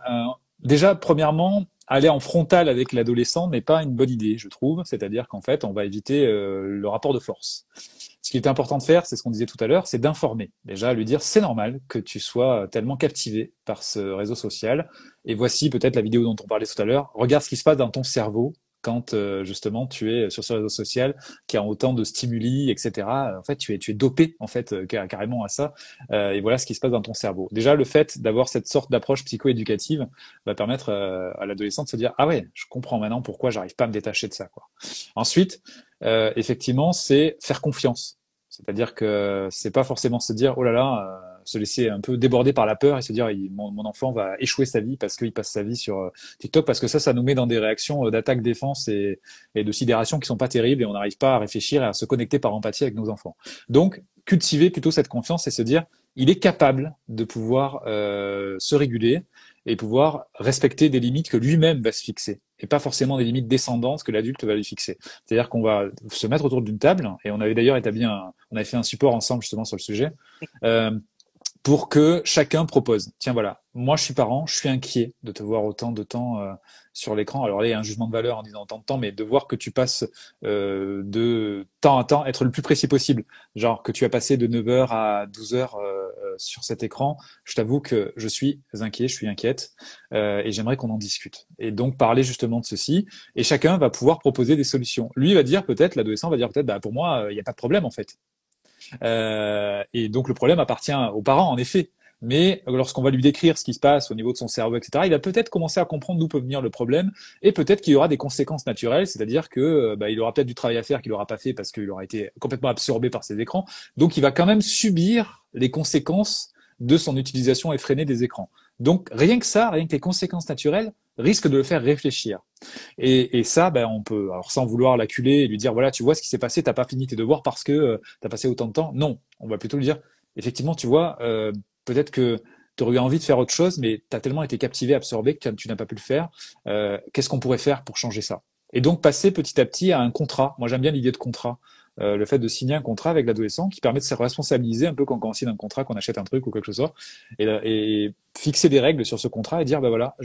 déjà, premièrement, aller en frontal avec l'adolescent n'est pas une bonne idée, je trouve. C'est-à-dire qu'en fait, on va éviter le rapport de force. Ce qui est important de faire, c'est ce qu'on disait tout à l'heure, c'est d'informer. Déjà, lui dire, c'est normal que tu sois tellement captivé par ce réseau social. Et voici peut-être la vidéo dont on parlait tout à l'heure. Regarde ce qui se passe dans ton cerveau quand justement tu es sur ce réseau social qui a autant de stimuli, etc. En fait, tu es dopé en fait carrément à ça. Et voilà ce qui se passe dans ton cerveau. Déjà, le fait d'avoir cette sorte d'approche psycho-éducative va permettre à l'adolescent de se dire ah ouais, je comprends maintenant pourquoi j'arrive pas à me détacher de ça, quoi. Ensuite, effectivement, c'est faire confiance. C'est-à-dire que c'est pas forcément se dire oh là là, se laisser un peu déborder par la peur et se dire mon enfant va échouer sa vie parce qu'il passe sa vie sur TikTok, parce que ça nous met dans des réactions d'attaque-défense et de sidération qui sont pas terribles et on n'arrive pas à réfléchir et à se connecter par empathie avec nos enfants. Donc cultiver plutôt cette confiance et se dire il est capable de pouvoir se réguler et pouvoir respecter des limites que lui-même va se fixer et pas forcément des limites descendantes que l'adulte va lui fixer. C'est-à-dire qu'on va se mettre autour d'une table et on avait d'ailleurs on avait fait un support ensemble justement sur le sujet. Euh, pour que chacun propose. Tiens, voilà, moi je suis parent, je suis inquiet de te voir autant de temps sur l'écran. Alors là, il y a un jugement de valeur en disant autant de temps, mais de voir que tu passes de temps à temps, être le plus précis possible. Genre que tu as passé de 9 heures à 12 heures sur cet écran, je t'avoue que je suis inquiet, je suis inquiète, et j'aimerais qu'on en discute. Et donc parler justement de ceci, et chacun va pouvoir proposer des solutions. Lui va dire peut-être, l'adolescent va dire peut-être, bah pour moi, il n'y a pas de problème en fait. Et donc le problème appartient aux parents, en effet. Mais lorsqu'on va lui décrire ce qui se passe au niveau de son cerveau, etc., il va peut-être commencer à comprendre d'où peut venir le problème, et peut-être qu'il y aura des conséquences naturelles, c'est-à-dire que il aura peut-être du travail à faire qu'il n'aura pas fait parce qu'il aura été complètement absorbé par ses écrans. Donc il va quand même subir les conséquences de son utilisation effrénée des écrans. Donc rien que ça, rien que les conséquences naturelles risquent de le faire réfléchir. Et ça, on peut, alors sans vouloir l'acculer et lui dire, voilà, tu vois ce qui s'est passé, t'as pas fini tes devoirs parce que tu as passé autant de temps. Non, on va plutôt lui dire, effectivement, tu vois, peut-être que tu aurais eu envie de faire autre chose, mais tu as tellement été captivé, absorbé que tu n'as pas pu le faire. Qu'est-ce qu'on pourrait faire pour changer ça? Et donc passer petit à petit à un contrat. Moi, j'aime bien l'idée de contrat. Le fait de signer un contrat avec l'adolescent qui permet de se responsabiliser un peu quand on signe un contrat, qu'on achète un truc ou quelque chose, et fixer des règles sur ce contrat et dire, voilà,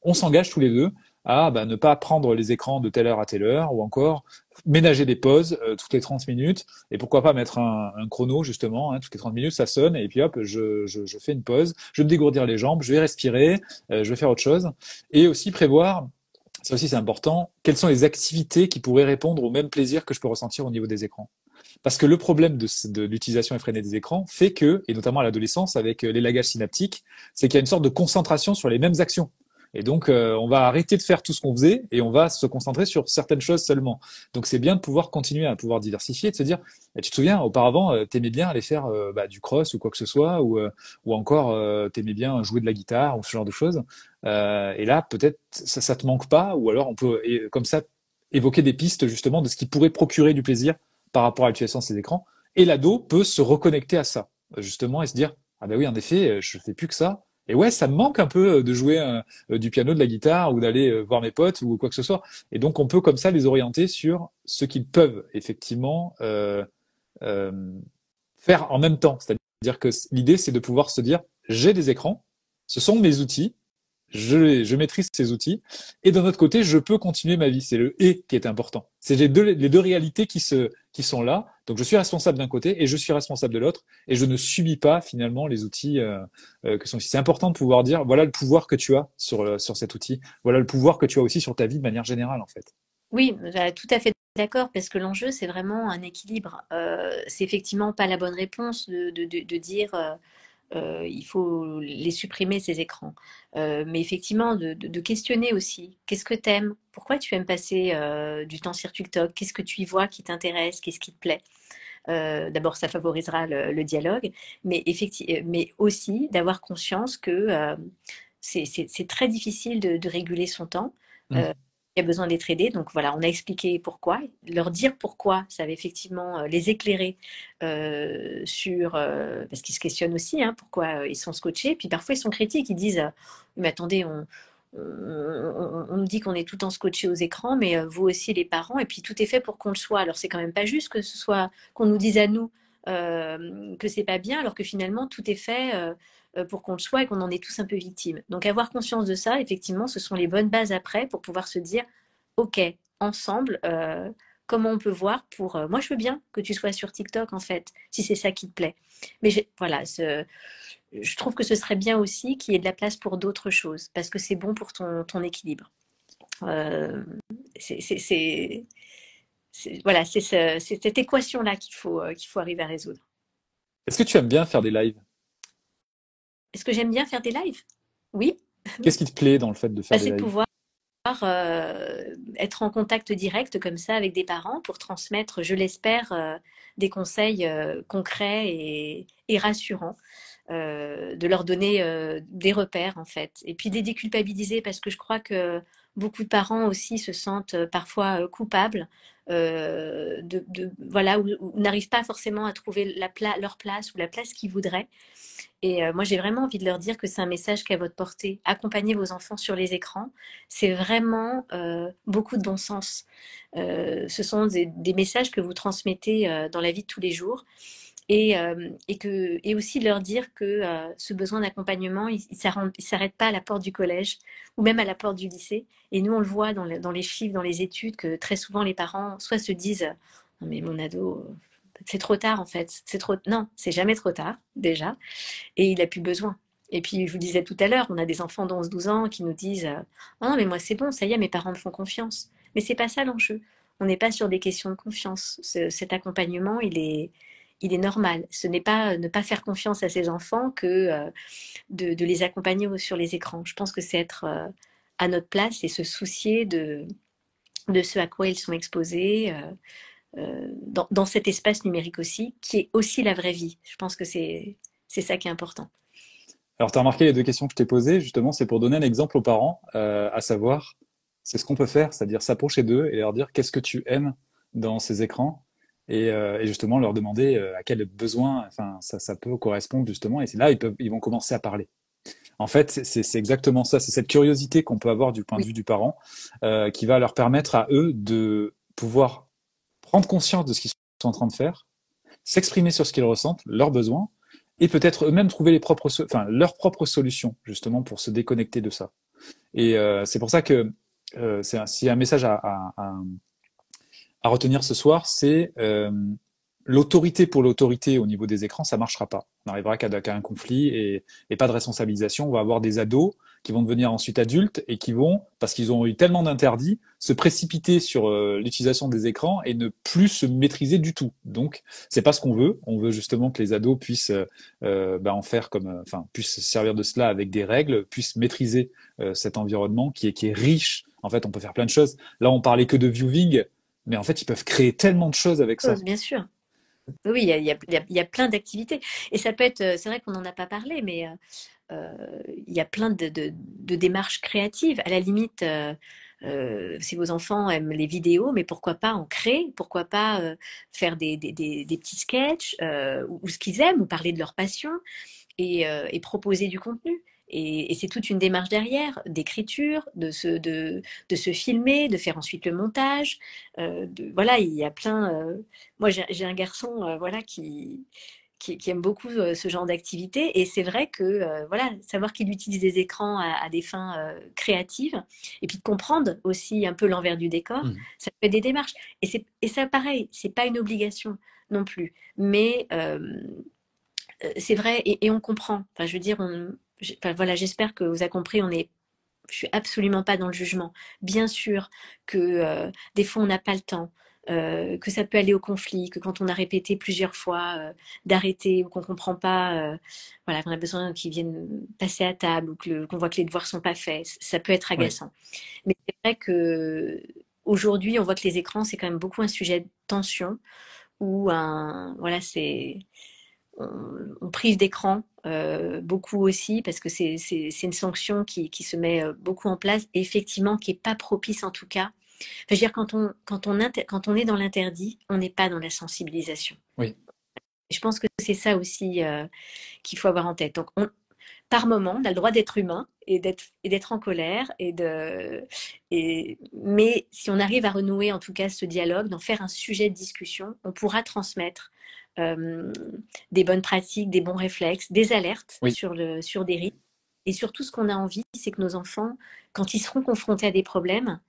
on s'engage tous les deux à ne pas prendre les écrans de telle heure à telle heure, ou encore ménager des pauses toutes les 30 minutes, et pourquoi pas mettre un chrono justement, hein, toutes les 30 minutes ça sonne, et puis hop, je fais une pause, je vais me dégourdir les jambes, je vais respirer, je vais faire autre chose, et aussi prévoir, ça aussi c'est important, quelles sont les activités qui pourraient répondre au même plaisir que je peux ressentir au niveau des écrans. Parce que le problème de l'utilisation effrénée des écrans fait que, et notamment à l'adolescence avec l'élagage synaptique, c'est qu'il y a une sorte de concentration sur les mêmes actions. Et donc, on va arrêter de faire tout ce qu'on faisait et on va se concentrer sur certaines choses seulement. Donc, c'est bien de pouvoir continuer à pouvoir diversifier, de se dire, tu te souviens, auparavant, t'aimais bien aller faire du cross ou quoi que ce soit, ou encore t'aimais bien jouer de la guitare ou ce genre de choses. Et là, peut-être ça te manque pas, ou alors on peut comme ça évoquer des pistes justement de ce qui pourrait procurer du plaisir par rapport à l'utilisation de ces écrans. Et l'ado peut se reconnecter à ça, justement, et se dire, ah ben oui, en effet, je fais plus que ça. Et ouais, ça me manque un peu de jouer du piano, de la guitare, ou d'aller voir mes potes, ou quoi que ce soit. Et donc, on peut comme ça les orienter sur ce qu'ils peuvent effectivement euh, faire en même temps. C'est-à-dire que l'idée, c'est de pouvoir se dire, j'ai des écrans, ce sont mes outils, je maîtrise ces outils, et d'un autre côté, je peux continuer ma vie. C'est le et qui est important. C'est les deux réalités qui sont là. Donc, je suis responsable d'un côté et je suis responsable de l'autre, et je ne subis pas finalement les outils que sont ici. C'est important de pouvoir dire, voilà le pouvoir que tu as sur cet outil, voilà le pouvoir que tu as aussi sur ta vie de manière générale, en fait. Oui, bah, tout à fait d'accord, parce que l'enjeu, c'est vraiment un équilibre. C'est effectivement pas la bonne réponse de dire il faut les supprimer, ces écrans. Mais effectivement, de questionner aussi. Qu'est-ce que t'aimes? Pourquoi tu aimes passer du temps sur TikTok? Qu'est-ce que tu y vois qui t'intéresse? Qu'est-ce qui te plaît? D'abord, ça favorisera le dialogue, mais, mais aussi d'avoir conscience que c'est très difficile de réguler son temps. Mm. Euh, il y a besoin d'être aidé. Donc voilà, on a expliqué pourquoi. Leur dire pourquoi, ça va effectivement les éclairer sur... parce qu'ils se questionnent aussi, hein, pourquoi ils sont scotchés. Puis parfois, ils sont critiques, ils disent, mais attendez, on nous dit qu'on est tout le temps scotché aux écrans, mais vous aussi les parents, et puis tout est fait pour qu'on le soit. Alors c'est quand même pas juste que ce soit qu'on nous dise à nous que c'est pas bien, alors que finalement tout est fait pour qu'on le soit et qu'on en est tous un peu victimes. Donc avoir conscience de ça, effectivement, ce sont les bonnes bases après pour pouvoir se dire, ok, ensemble, comment on peut voir pour... moi, je veux bien que tu sois sur TikTok, en fait, si c'est ça qui te plaît. Mais voilà, je trouve que ce serait bien aussi qu'il y ait de la place pour d'autres choses, parce que c'est bon pour ton équilibre. Euh, voilà, c'est cette équation-là qu'il faut arriver à résoudre. Est-ce que tu aimes bien faire des lives? Est-ce que j'aime bien faire des lives? Oui, Qu'est-ce qui te plaît dans le fait de faire bah, des c'est de lives? pouvoir être en contact direct comme ça avec des parents pour transmettre, je l'espère, des conseils concrets et rassurants, de leur donner des repères en fait, et puis de les déculpabiliser parce que je crois que beaucoup de parents aussi se sentent parfois coupables voilà, ou n'arrivent pas forcément à trouver leur place ou la place qu'ils voudraient. Et moi, j'ai vraiment envie de leur dire que c'est un message qui est à votre portée. Accompagner vos enfants sur les écrans, c'est vraiment beaucoup de bon sens. Ce sont des messages que vous transmettez dans la vie de tous les jours. Et aussi de leur dire que ce besoin d'accompagnement, il ne s'arrête pas à la porte du collège ou même à la porte du lycée. Et nous, on le voit dans les chiffres, dans les études, que très souvent les parents soit se disent non mais mon ado, c'est trop tard en fait. Non, c'est jamais trop tard déjà et il a plus besoin. Et puis, je vous disais tout à l'heure, on a des enfants d'11-12 ans qui nous disent ah non, mais moi c'est bon, ça y est, mes parents me font confiance. Mais c'est pas ça l'enjeu. On n'est pas sur des questions de confiance. Cet accompagnement, il est normal. Ce n'est pas ne pas faire confiance à ses enfants que de les accompagner sur les écrans. Je pense que c'est être à notre place et se soucier de ce à quoi ils sont exposés dans cet espace numérique aussi, qui est aussi la vraie vie. Je pense que c'est ça qui est important. Alors, tu as remarqué les deux questions que je t'ai posées, justement, c'est pour donner un exemple aux parents, à savoir, c'est ce qu'on peut faire, c'est-à-dire s'approcher d'eux et leur dire qu'est-ce que tu aimes dans ces écrans, et justement leur demander à quel besoin, enfin, ça peut correspondre justement, et c'est là ils vont commencer à parler. En fait, c'est exactement ça, c'est cette curiosité qu'on peut avoir du point de Oui, vue du parent, qui va leur permettre à eux de pouvoir prendre conscience de ce qu'ils sont en train de faire, s'exprimer sur ce qu'ils ressentent, leurs besoins, et peut-être eux-mêmes trouver leurs propres solutions, justement, pour se déconnecter de ça. Et c'est pour ça que s'il y a un message à retenir ce soir, c'est l'autorité pour l'autorité au niveau des écrans, ça marchera pas. On n'arrivera qu'à un conflit et pas de responsabilisation. On va avoir des ados qui vont devenir ensuite adultes et qui vont, parce qu'ils ont eu tellement d'interdits, se précipiter sur l'utilisation des écrans et ne plus se maîtriser du tout. Donc, c'est pas ce qu'on veut. On veut justement que les ados puissent en faire comme, enfin, puissent se servir de cela avec des règles, puissent maîtriser cet environnement qui est riche. En fait, on peut faire plein de choses. Là, on parlait que de viewing, mais en fait, ils peuvent créer tellement de choses avec ça. Bien sûr. Oui, il y a plein d'activités. Et ça peut être, c'est vrai qu'on n'en a pas parlé, mais il y a plein de démarches créatives. À la limite, si vos enfants aiment les vidéos, mais pourquoi pas en créer? Pourquoi pas faire des petits sketchs ou ce qu'ils aiment, ou parler de leur passion et proposer du contenu. Et c'est toute une démarche derrière, d'écriture, de se filmer, de faire ensuite le montage. Voilà, il y a plein. Moi, j'ai un garçon, voilà, qui aime beaucoup ce genre d'activité. Et c'est vrai que, voilà, savoir qu'il utilise des écrans à des fins créatives, et puis de comprendre aussi un peu l'envers du décor, Mhm. ça fait des démarches. Et ça, pareil, c'est pas une obligation non plus. Mais c'est vrai, et on comprend. Enfin, je veux dire, enfin, voilà, j'espère que vous avez compris, je suis absolument pas dans le jugement. Bien sûr que des fois on n'a pas le temps, que ça peut aller au conflit, que quand on a répété plusieurs fois d'arrêter ou qu'on comprend pas, voilà, qu'on a besoin qu'ils viennent passer à table ou qu'on voit que les devoirs sont pas faits, ça peut être Oui, agaçant. Mais c'est vrai que aujourd'hui, on voit que les écrans, c'est quand même beaucoup un sujet de tension ou voilà, on prive d'écran beaucoup aussi parce que c'est une sanction qui se met beaucoup en place et effectivement qui n'est pas propice en tout cas. Enfin, je veux dire, quand on est dans l'interdit, on n'est pas dans la sensibilisation. oui, Et je pense que c'est ça aussi qu'il faut avoir en tête. Donc, par moment, on a le droit d'être humain et d'être en colère mais si on arrive à renouer en tout cas ce dialogue, d'en faire un sujet de discussion, on pourra transmettre euh, des bonnes pratiques, des bons réflexes, des alertes oui, sur des risques. Et surtout, ce qu'on a envie, c'est que nos enfants, quand ils seront confrontés à des problèmes,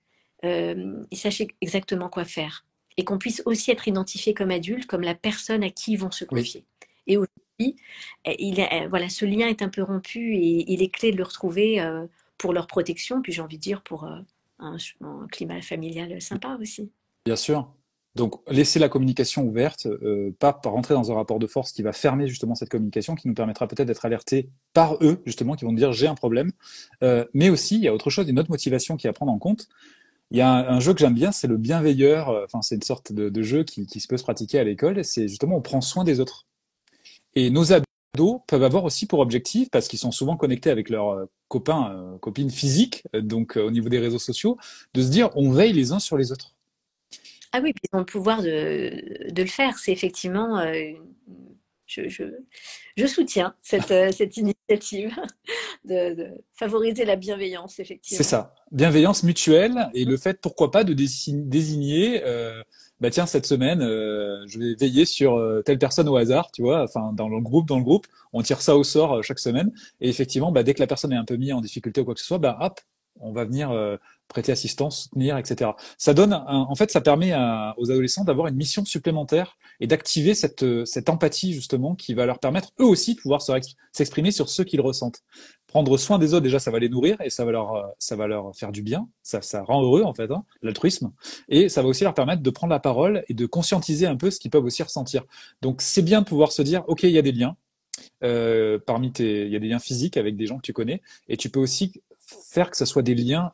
ils sachent exactement quoi faire. Et qu'on puisse aussi être identifiés comme adultes, comme la personne à qui ils vont se oui. confier. Et aujourd'hui, voilà, ce lien est un peu rompu et il est clé de le retrouver pour leur protection, puis j'ai envie de dire pour un climat familial sympa aussi. Bien sûr. Donc, laisser la communication ouverte, pas rentrer dans un rapport de force qui va fermer justement cette communication, qui nous permettra peut-être d'être alertés par eux, justement, qui vont nous dire j'ai un problème. Mais aussi, il y a autre chose, une autre motivation qui est à prendre en compte. Il y a un jeu que j'aime bien, c'est le bienveilleur. Enfin, c'est une sorte de jeu qui se peut se pratiquer à l'école. C'est justement, on prend soin des autres. Et nos ados peuvent avoir aussi pour objectif, parce qu'ils sont souvent connectés avec leurs copains, copines physiques, donc au niveau des réseaux sociaux, de se dire on veille les uns sur les autres. Ah oui, puis ils ont le pouvoir de le faire. C'est effectivement, je, je, je soutiens cette initiative de favoriser la bienveillance, C'est effectivement. ça, bienveillance mutuelle et le fait, pourquoi pas, de désigner, bah tiens, cette semaine, je vais veiller sur telle personne au hasard, tu vois, enfin dans le groupe, on tire ça au sort chaque semaine et effectivement, bah, dès que la personne est un peu mise en difficulté ou quoi que ce soit, bah hop, on va venir prêter assistance, soutenir, etc. Ça donne, en fait, ça permet aux adolescents d'avoir une mission supplémentaire et d'activer cette empathie justement qui va leur permettre eux aussi de pouvoir s'exprimer sur ce qu'ils ressentent. Prendre soin des autres, déjà, ça va les nourrir et ça va leur faire du bien. Ça rend heureux, en fait, hein, l'altruisme. Et ça va aussi leur permettre de prendre la parole et de conscientiser un peu ce qu'ils peuvent aussi ressentir. Donc, c'est bien de pouvoir se dire, OK, il y a des liens. Il y a des liens physiques avec des gens que tu connais. Et tu peux aussi faire que ce soit des liens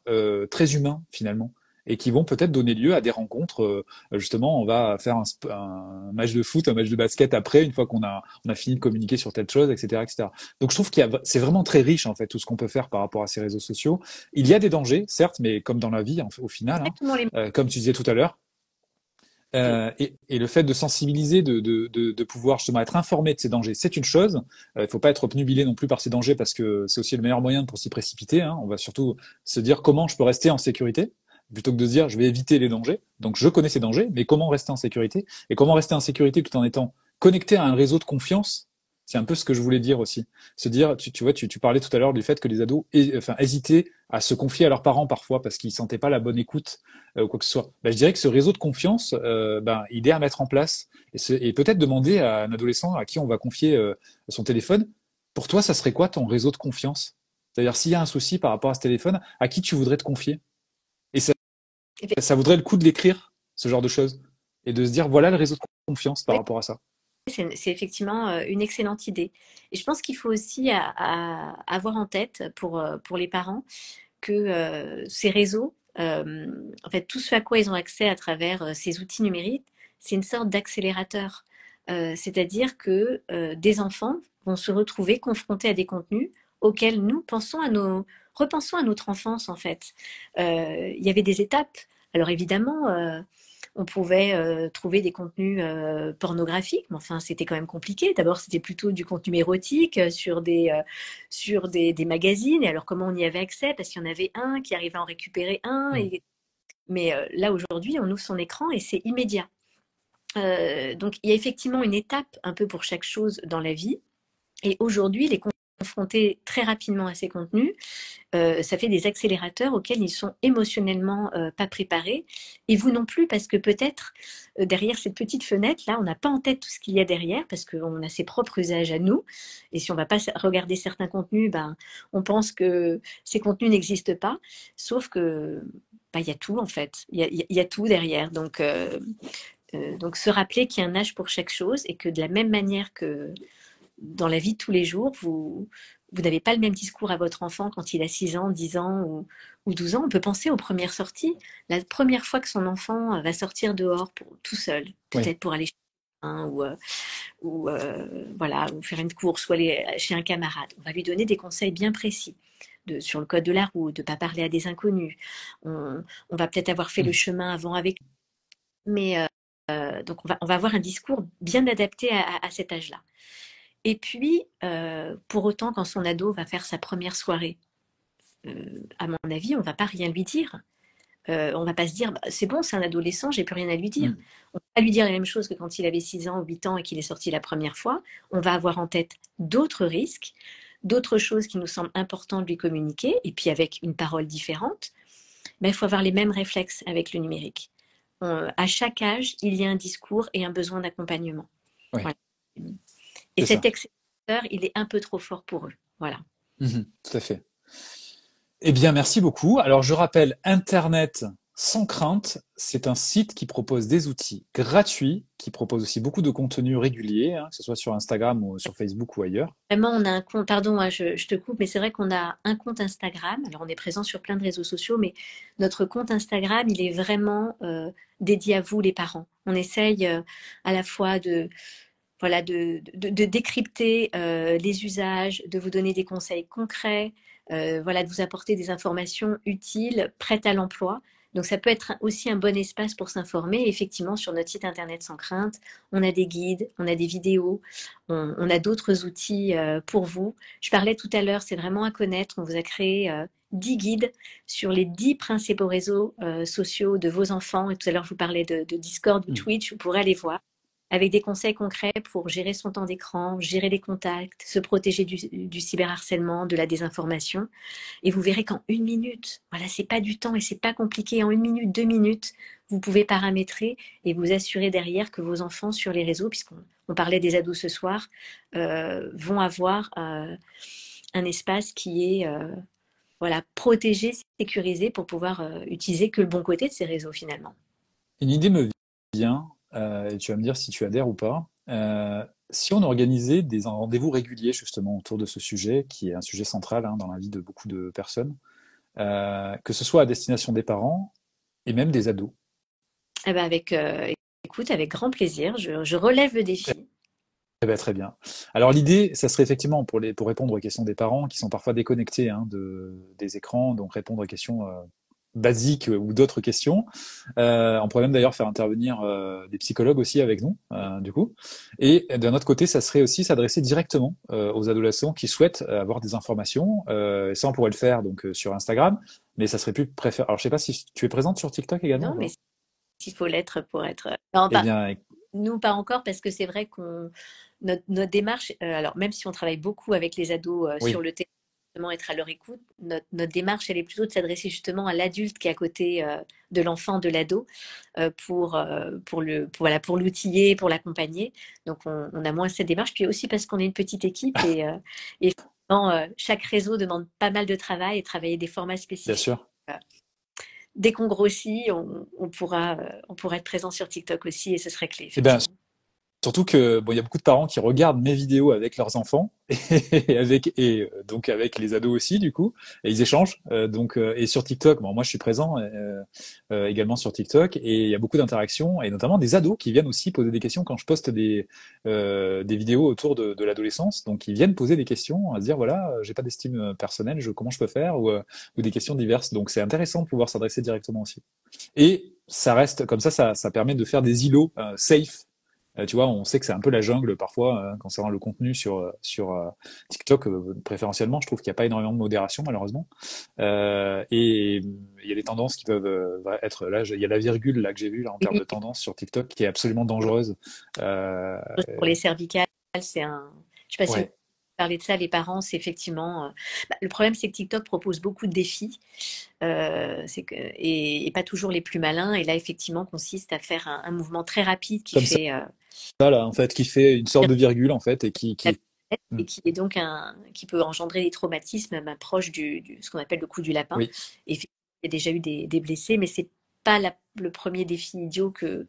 très humains, finalement. Et qui vont peut-être donner lieu à des rencontres. Justement, on va faire un match de foot, un match de basket après, une fois qu'on a fini de communiquer sur telle chose, etc., etc. Donc je trouve c'est vraiment très riche en fait tout ce qu'on peut faire par rapport à ces réseaux sociaux. Il y a des dangers, certes, mais comme dans la vie, au final, hein, Exactement les mots. comme tu disais tout à l'heure, et le fait de sensibiliser, de pouvoir justement être informé de ces dangers, c'est une chose. Il ne faut pas être obnubilé non plus par ces dangers parce que c'est aussi le meilleur moyen pour s'y précipiter, hein. On va surtout se dire comment je peux rester en sécurité plutôt que de se dire je vais éviter les dangers. Donc je connais ces dangers, mais comment rester en sécurité? Et comment rester en sécurité tout en étant connecté à un réseau de confiance? C'est un peu ce que je voulais dire aussi. Se dire, tu vois, tu parlais tout à l'heure du fait que les ados hésitaient à se confier à leurs parents parfois parce qu'ils sentaient pas la bonne écoute ou quoi que ce soit. Ben, je dirais que ce réseau de confiance, il est à mettre en place et peut-être demander à un adolescent à qui on va confier son téléphone. Pour toi, ça serait quoi ton réseau de confiance? C'est-à-dire, s'il y a un souci par rapport à ce téléphone, à qui tu voudrais te confier? Et ça vaudrait le coup de l'écrire, ce genre de choses, et de se dire, voilà le réseau de confiance par rapport à ça. C'est effectivement une excellente idée. Et je pense qu'il faut aussi avoir en tête pour les parents que ces réseaux, en fait, tout ce à quoi ils ont accès à travers ces outils numériques, c'est une sorte d'accélérateur. C'est-à-dire que des enfants vont se retrouver confrontés à des contenus auxquels nous repensons à notre enfance, en fait. Il y avait des étapes. Alors évidemment, on pouvait trouver des contenus pornographiques, mais enfin, c'était quand même compliqué. D'abord, c'était plutôt du contenu érotique sur des magazines. Et alors, comment on y avait accès? Parce qu'il y en avait un qui arrivait à en récupérer un. Mm. Mais là, aujourd'hui, on ouvre son écran et c'est immédiat. Donc, il y a effectivement une étape un peu pour chaque chose dans la vie. Et aujourd'hui, les confronter très rapidement à ces contenus, ça fait des accélérateurs auxquels ils sont émotionnellement pas préparés. Et vous non plus, parce que peut-être derrière cette petite fenêtre-là, on n'a pas en tête tout ce qu'il y a derrière, parce qu'on a ses propres usages à nous. Et si on ne va pas regarder certains contenus, ben, on pense que ces contenus n'existent pas. Sauf que ben, il y a tout en fait. Il y a tout derrière. Donc se rappeler qu'il y a un âge pour chaque chose et que de la même manière que dans la vie de tous les jours, vous n'avez pas le même discours à votre enfant quand il a 6 ans, 10 ans ou 12 ans. On peut penser aux premières sorties. La première fois que son enfant va sortir dehors tout seul, Oui, peut-être pour aller chez un voilà, ou faire une course ou aller chez un camarade. On va lui donner des conseils bien précis. Sur le code de la route, de ne pas parler à des inconnus. On va peut-être avoir fait le mm, chemin avant avec lui. Mais donc on va avoir un discours bien adapté à cet âge-là. Et puis, pour autant, quand son ado va faire sa première soirée, à mon avis, on ne va pas rien lui dire. On ne va pas se dire, bah, c'est bon, c'est un adolescent, j'ai plus rien à lui dire. mm. On ne va pas lui dire la même chose que quand il avait 6 ans ou 8 ans et qu'il est sorti la première fois. On va avoir en tête d'autres risques, d'autres choses qui nous semblent importantes de lui communiquer, et puis avec une parole différente. Mais il faut avoir les mêmes réflexes avec le numérique. À chaque âge, il y a un discours et un besoin d'accompagnement. Oui, Voilà. Et c'est cet ça. accélérateur, il est un peu trop fort pour eux. Voilà. Mhm, tout à fait. Eh bien, merci beaucoup. Alors, je rappelle, Internet sans crainte, c'est un site qui propose des outils gratuits, qui propose aussi beaucoup de contenu régulier, hein, que ce soit sur Instagram ou sur Facebook ou ailleurs. Vraiment, on a un compte, pardon, hein, je te coupe, mais c'est vrai qu'on a un compte Instagram. Alors, on est présent sur plein de réseaux sociaux, mais notre compte Instagram, il est vraiment dédié à vous, les parents. On essaye à la fois voilà, de décrypter les usages, de vous donner des conseils concrets, voilà, de vous apporter des informations utiles, prêtes à l'emploi. Donc ça peut être aussi un bon espace pour s'informer. Effectivement, sur notre site internet Sans Crainte, on a des guides, on a des vidéos, on a d'autres outils pour vous. Je parlais tout à l'heure, c'est vraiment à connaître. On vous a créé 10 guides sur les 10 principaux réseaux sociaux de vos enfants. Et tout à l'heure, je vous parlais de Discord ou Mm. Twitch, vous pourrez aller voir avec des conseils concrets pour gérer son temps d'écran, gérer les contacts, se protéger du cyberharcèlement, de la désinformation. Et vous verrez qu'en 1 minute, voilà, c'est pas du temps et c'est pas compliqué. En 1 minute, 2 minutes, vous pouvez paramétrer et vous assurer derrière que vos enfants sur les réseaux, puisqu'on parlait des ados ce soir, vont avoir un espace qui est voilà, protégé, sécurisé pour pouvoir utiliser que le bon côté de ces réseaux finalement. Une idée me vient, et tu vas me dire si tu adhères ou pas. Si on organisait des rendez-vous réguliers justement autour de ce sujet, qui est un sujet central hein, dans la vie de beaucoup de personnes, que ce soit à destination des parents et même des ados. Eh ben écoute, avec grand plaisir, je relève le défi. Eh ben, très bien. Alors l'idée, ça serait effectivement pour répondre aux questions des parents qui sont parfois déconnectés hein, des écrans, donc répondre aux questions basiques ou d'autres questions. On pourrait même d'ailleurs faire intervenir des psychologues aussi avec nous, du coup. Et d'un autre côté, ça serait aussi s'adresser directement aux adolescents qui souhaitent avoir des informations. Et ça, on pourrait le faire donc sur Instagram, mais ça serait plus préférable. Alors je sais pas si tu es présente sur TikTok également Non, ou mais pas? s'il faut l'être pour être. Non, Eh pas. bien, Nous, pas encore, parce que c'est vrai qu'on notre démarche, alors même si on travaille beaucoup avec les ados sur Oui, le terrain, justement être à leur écoute, notre démarche, elle est plutôt de s'adresser justement à l'adulte qui est à côté de l'enfant, de l'ado, voilà, pour l'outiller, pour l'accompagner. Donc on a moins cette démarche, puis aussi parce qu'on est une petite équipe et effectivement, chaque réseau demande pas mal de travail et travailler des formats bien spécifiques. sûr. Dès qu'on grossit, on pourra être présent sur TikTok aussi et ce serait clé, Eh ben, effectivement. surtout que bon, il y a beaucoup de parents qui regardent mes vidéos avec leurs enfants donc avec les ados aussi du coup et ils échangent et sur TikTok bon moi je suis présent également sur TikTok et il y a beaucoup d'interactions et notamment des ados qui viennent aussi poser des questions quand je poste des vidéos autour de l'adolescence donc ils viennent poser des questions à se dire voilà j'ai pas d'estime personnelle comment je peux faire ou des questions diverses donc c'est intéressant de pouvoir s'adresser directement aussi et ça reste comme ça permet de faire des îlots safe. Tu vois, on sait que c'est un peu la jungle parfois concernant le contenu sur TikTok, préférentiellement. Je trouve qu'il n'y a pas énormément de modération, malheureusement. Et il y a des tendances qui peuvent être là. Il y a la virgule là que j'ai vue là en termes Oui, de tendance sur TikTok qui est absolument dangereuse. Euh, pour les cervicales, c'est un. Je sais pas si vous ouais, parlez de ça, les parents, c'est effectivement. Le problème, c'est que TikTok propose beaucoup de défis, et pas toujours les plus malins. Et là, effectivement, consiste à faire un mouvement très rapide qui comme ça fait là en fait, qui fait une sorte de virgule en fait et qui et qui est donc qui peut engendrer des traumatismes même proches ce qu'on appelle le coup du lapin. oui. Et effectivement, il y a déjà eu des blessés, mais c'est pas le premier défi idiot que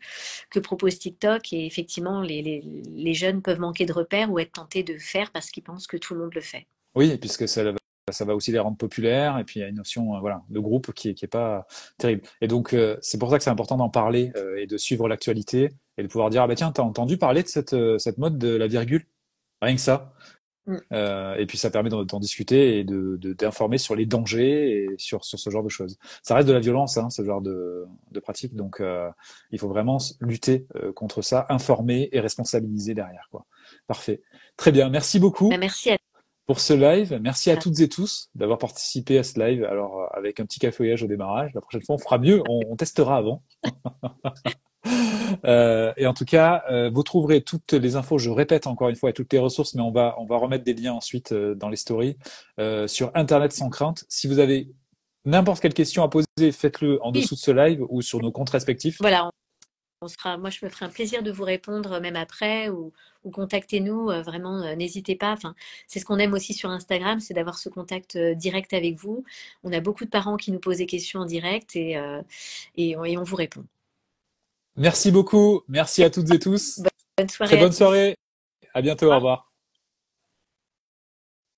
propose TikTok. Et effectivement, les jeunes peuvent manquer de repères ou être tentés de faire parce qu'ils pensent que tout le monde le fait. Oui, puisque ça va aussi les rendre populaires, et puis il y a une notion voilà, de groupe qui est pas terrible. Et donc, c'est pour ça que c'est important d'en parler et de suivre l'actualité et de pouvoir dire, ah bah tiens, t'as entendu parler de cette mode de la virgule? Rien que ça. Mm. Et puis ça permet d'en discuter et d'informer sur les dangers et sur ce genre de choses. Ça reste de la violence, hein, ce genre de pratique, donc il faut vraiment lutter contre ça, informer et responsabiliser derrière, quoi. Parfait. Très bien, merci Bah, beaucoup merci à pour ce live. Merci à toi. toutes et tous d'avoir participé à ce live. Alors, avec un petit cafouillage au démarrage, la prochaine fois, on fera mieux. On testera avant. Et en tout cas, vous trouverez toutes les infos, je répète encore une fois, et toutes les ressources, mais on va remettre des liens ensuite dans les stories sur Internet sans crainte. Si vous avez n'importe quelle question à poser, faites-le en Oui, dessous de ce live ou sur nos comptes respectifs. voilà, moi, je me ferai un plaisir de vous répondre même après ou contactez-nous. Vraiment, n'hésitez pas. Enfin, c'est ce qu'on aime aussi sur Instagram, c'est d'avoir ce contact direct avec vous. On a beaucoup de parents qui nous posent des questions en direct et on vous répond. Merci beaucoup. Merci à toutes et tous. Bonne Très soirée à bonne tous. soirée. À bientôt. Au revoir.